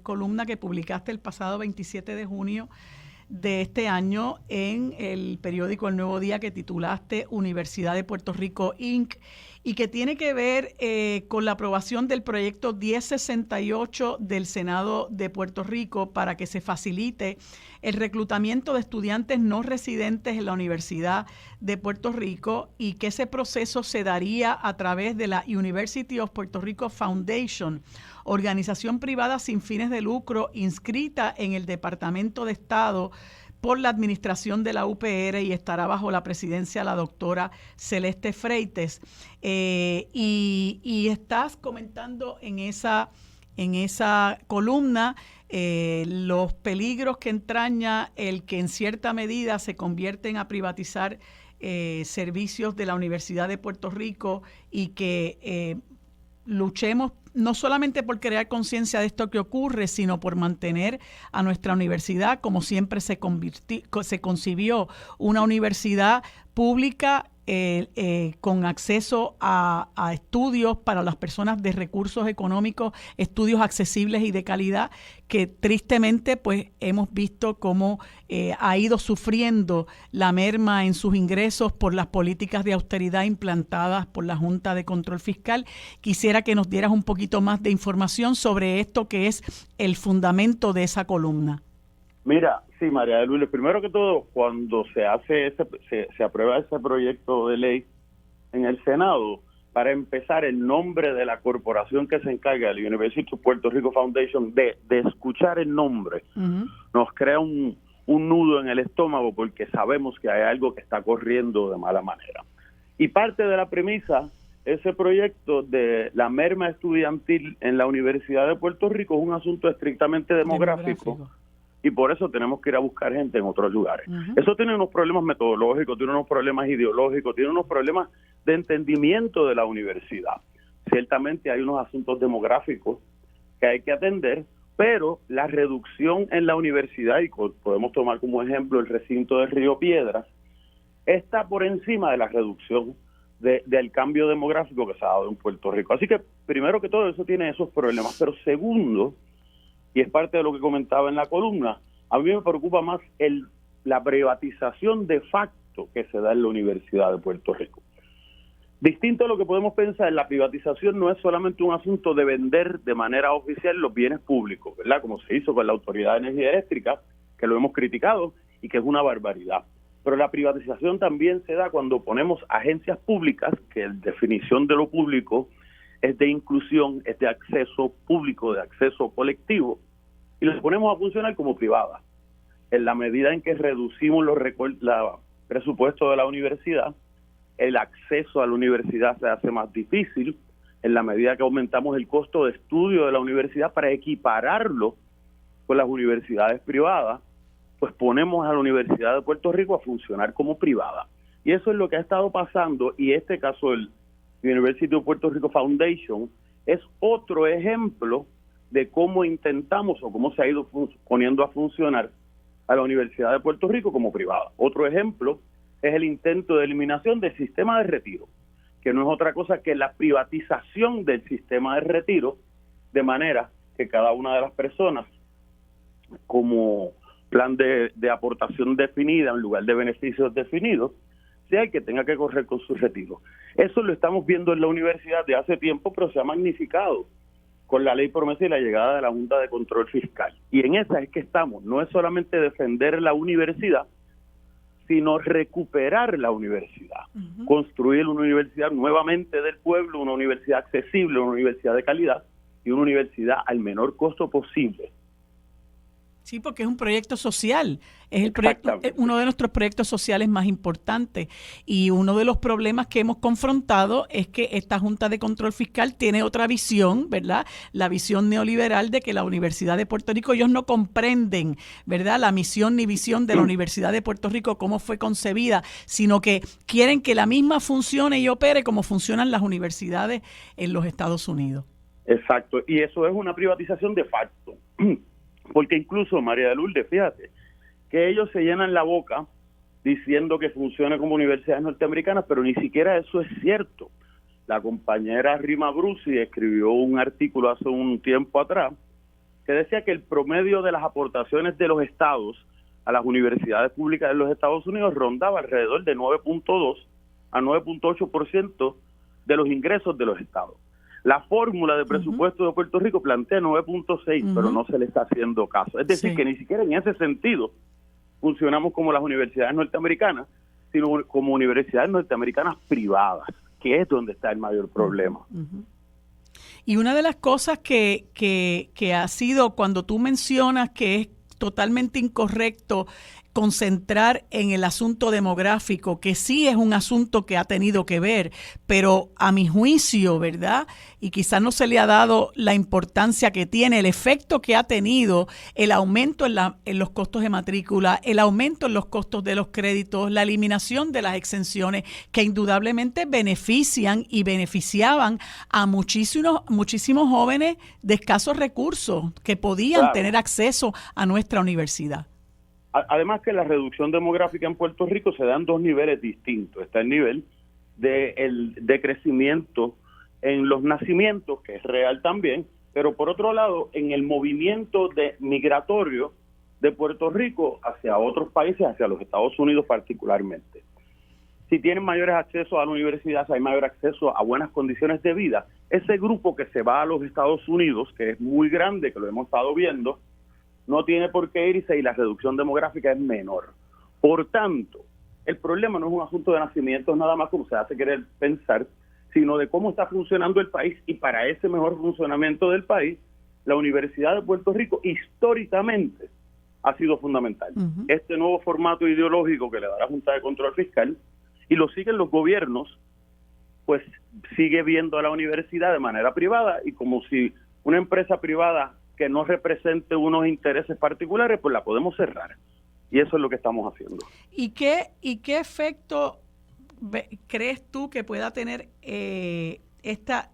columna que publicaste el pasado 27 de junio de este año en el periódico El Nuevo Día, que titulaste Universidad de Puerto Rico, Inc., y que tiene que ver con la aprobación del proyecto 1068 del Senado de Puerto Rico para que se facilite el reclutamiento de estudiantes no residentes en la Universidad de Puerto Rico, y que ese proceso se daría a través de la University of Puerto Rico Foundation, organización privada sin fines de lucro inscrita en el Departamento de Estado por la administración de la UPR, y estará bajo la presidencia de la doctora Celeste Freites. Y estás comentando en esa columna los peligros que entraña el que en cierta medida se convierten a privatizar servicios de la Universidad de Puerto Rico, y que luchemos no solamente por crear conciencia de esto que ocurre, sino por mantener a nuestra universidad como siempre se concibió, una universidad pública con acceso a estudios para las personas de recursos económicos, estudios accesibles y de calidad, que tristemente pues hemos visto cómo ha ido sufriendo la merma en sus ingresos por las políticas de austeridad implantadas por la Junta de Control Fiscal. Quisiera que nos dieras un poquito más de información sobre esto, que es el fundamento de esa columna. Mira, sí, María de Lourdes, primero que todo, cuando se aprueba ese proyecto de ley en el Senado, para empezar, el nombre de la corporación que se encarga de la University of Puerto Rico Foundation, de escuchar el nombre, nos crea un nudo en el estómago, porque sabemos que hay algo que está corriendo de mala manera. Y parte de la premisa, ese proyecto de la merma estudiantil en la Universidad de Puerto Rico es un asunto estrictamente demográfico. Y por eso tenemos que ir a buscar gente en otros lugares. Eso tiene unos problemas metodológicos, tiene unos problemas ideológicos, tiene unos problemas de entendimiento de la universidad. Ciertamente hay unos asuntos demográficos que hay que atender, pero la reducción en la universidad, y podemos tomar como ejemplo el recinto de Río Piedras, está por encima de la reducción del cambio demográfico que se ha dado en Puerto Rico. Así que, primero que todo, eso tiene esos problemas. Pero segundo, y es parte de lo que comentaba en la columna, a mí me preocupa más la privatización de facto que se da en la Universidad de Puerto Rico. Distinto a lo que podemos pensar, la privatización no es solamente un asunto de vender de manera oficial los bienes públicos, ¿verdad? Como se hizo con la Autoridad de Energía Eléctrica, que lo hemos criticado y que es una barbaridad. Pero la privatización también se da cuando ponemos agencias públicas, que la definición de lo público es de inclusión, es de acceso público, de acceso colectivo, y las ponemos a funcionar como privadas. En la medida en que reducimos los presupuestos de la universidad, el acceso a la universidad se hace más difícil. En la medida que aumentamos el costo de estudio de la universidad para equipararlo con las universidades privadas, pues ponemos a la Universidad de Puerto Rico a funcionar como privada. Y eso es lo que ha estado pasando, y este caso del University of Puerto Rico Foundation es otro ejemplo de cómo intentamos o cómo se ha ido poniendo a funcionar a la Universidad de Puerto Rico como privada. Otro ejemplo es el intento de eliminación del sistema de retiro, que no es otra cosa que la privatización del sistema de retiro, de manera que cada una de las personas, como plan de aportación definida en lugar de beneficios definidos, sea el que tenga que correr con su retiro. Eso lo estamos viendo en la universidad de hace tiempo, pero se ha magnificado con la ley promesa y la llegada de la Junta de Control Fiscal. Y en esa es que estamos. No es solamente defender la universidad, sino recuperar la universidad. Construir una universidad nuevamente del pueblo, una universidad accesible, una universidad de calidad y una universidad al menor costo posible. Sí, porque es un proyecto social, es el proyecto, uno de nuestros proyectos sociales más importantes, y uno de los problemas que hemos confrontado es que esta Junta de Control Fiscal tiene otra visión, ¿verdad? La visión neoliberal de que la Universidad de Puerto Rico, ellos no comprenden, ¿verdad?, la misión ni visión de la Universidad de Puerto Rico, cómo fue concebida, sino que quieren que la misma funcione y opere como funcionan las universidades en los Estados Unidos. Exacto, y eso es una privatización de facto. Porque incluso, María de Lourdes, fíjate, que ellos se llenan la boca diciendo que funciona como universidades norteamericanas, pero ni siquiera eso es cierto. La compañera Rima Brusi escribió un artículo hace un tiempo atrás que decía que el promedio de las aportaciones de los estados a las universidades públicas de los Estados Unidos rondaba alrededor de 9.2 a 9.8% de los ingresos de los estados. La fórmula de presupuesto de Puerto Rico plantea 9.6, pero no se le está haciendo caso. Es decir, que ni siquiera en ese sentido funcionamos como las universidades norteamericanas, sino como universidades norteamericanas privadas, que es donde está el mayor problema. Y una de las cosas que ha sido, cuando tú mencionas que es totalmente incorrecto concentrar en el asunto demográfico, que sí es un asunto que ha tenido que ver, pero a mi juicio, ¿verdad?, y quizás no se le ha dado la importancia que tiene, el efecto que ha tenido el aumento en los costos de matrícula, el aumento en los costos de los créditos, la eliminación de las exenciones, que indudablemente benefician y beneficiaban a muchísimos jóvenes de escasos recursos que podían tener acceso a nuestra universidad. Además que la reducción demográfica en Puerto Rico se da en dos niveles distintos. Está el nivel del decrecimiento en los nacimientos, que es real también, pero por otro lado, en el movimiento migratorio de Puerto Rico hacia otros países, hacia los Estados Unidos particularmente. Si tienen mayores accesos a la universidad, si hay mayor acceso a buenas condiciones de vida, ese grupo que se va a los Estados Unidos, que es muy grande, que lo hemos estado viendo, no tiene por qué irse y la reducción demográfica es menor. Por tanto, el problema no es un asunto de nacimientos nada más como se hace querer pensar, sino de cómo está funcionando el país, y para ese mejor funcionamiento del país, la Universidad de Puerto Rico históricamente ha sido fundamental. Uh-huh. Este nuevo formato ideológico que le da la Junta de Control Fiscal, y lo siguen los gobiernos, pues sigue viendo a la universidad de manera privada, y como si una empresa privada que no represente unos intereses particulares, pues la podemos cerrar. Y eso es lo que estamos haciendo. ¿Y qué efecto crees tú que pueda tener este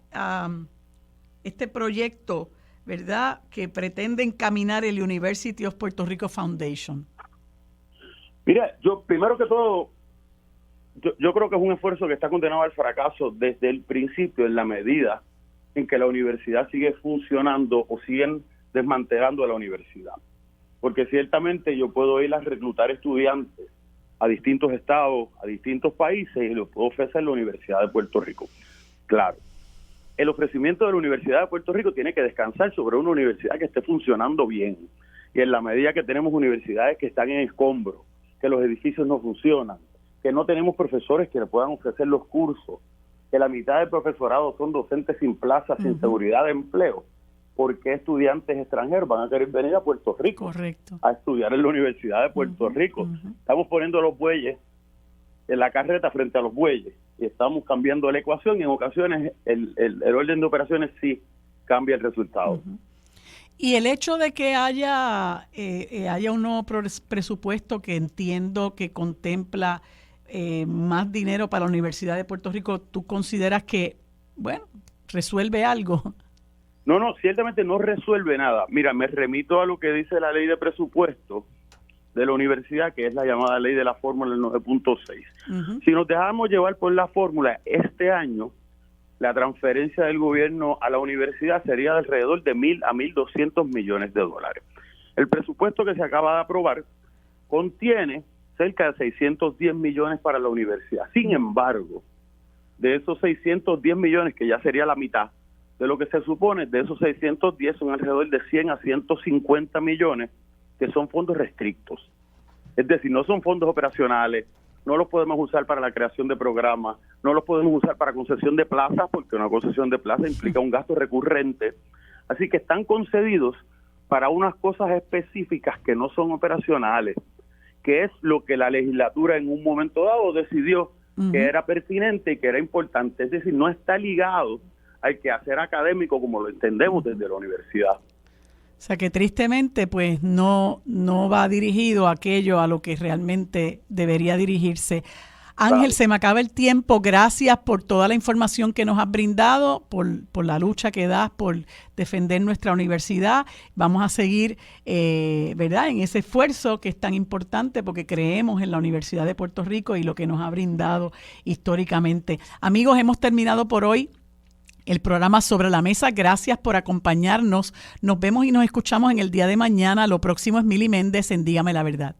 proyecto, verdad, que pretende encaminar el University of Puerto Rico Foundation? Mira, yo primero que todo, yo creo que es un esfuerzo que está condenado al fracaso desde el principio, en la medida en que la universidad sigue funcionando o siguen desmantelando a la universidad. Porque ciertamente yo puedo ir a reclutar estudiantes a distintos estados, a distintos países, y los puedo ofrecer en la Universidad de Puerto Rico. Claro, el ofrecimiento de la Universidad de Puerto Rico tiene que descansar sobre una universidad que esté funcionando bien. Y en la medida que tenemos universidades que están en escombros, que los edificios no funcionan, que no tenemos profesores que le puedan ofrecer los cursos, que la mitad del profesorado son docentes sin plaza, sin seguridad de empleo, ¿por qué estudiantes extranjeros van a querer venir a Puerto Rico a estudiar en la Universidad de Puerto Rico? Estamos poniendo los bueyes en la carreta frente a los bueyes y estamos cambiando la ecuación, y en ocasiones el orden de operaciones sí cambia el resultado. Y el hecho de que haya un nuevo presupuesto que entiendo que contempla más dinero para la Universidad de Puerto Rico, ¿tú consideras que, bueno, resuelve algo? No, ciertamente no resuelve nada. Mira, me remito a lo que dice la ley de presupuesto de la universidad, que es la llamada ley de la fórmula del 9.6. Si nos dejamos llevar por la fórmula, este año la transferencia del gobierno a la universidad sería de alrededor de 1.000 a 1.200 millones de dólares. El presupuesto que se acaba de aprobar contiene cerca de 610 millones para la universidad. Sin embargo, de esos 610 millones, que ya sería la mitad de lo que se supone, de esos 610 son alrededor de 100 a 150 millones que son fondos restrictos. Es decir, no son fondos operacionales, no los podemos usar para la creación de programas, no los podemos usar para concesión de plazas, porque una concesión de plaza implica un gasto recurrente. Así que están concedidos para unas cosas específicas que no son operacionales, que es lo que la legislatura en un momento dado decidió que era pertinente y que era importante. Es decir, no está ligado al quehacer académico como lo entendemos desde la universidad. O sea que tristemente pues no va dirigido a aquello a lo que realmente debería dirigirse. Ángel, se me acaba el tiempo. Gracias por toda la información que nos has brindado, por la lucha que das por defender nuestra universidad. Vamos a seguir, ¿verdad?, en ese esfuerzo que es tan importante porque creemos en la Universidad de Puerto Rico y lo que nos ha brindado históricamente. Amigos, hemos terminado por hoy el programa Sobre la Mesa. Gracias por acompañarnos. Nos vemos y nos escuchamos en el día de mañana. Lo próximo es Mili Méndez en Dígame la Verdad.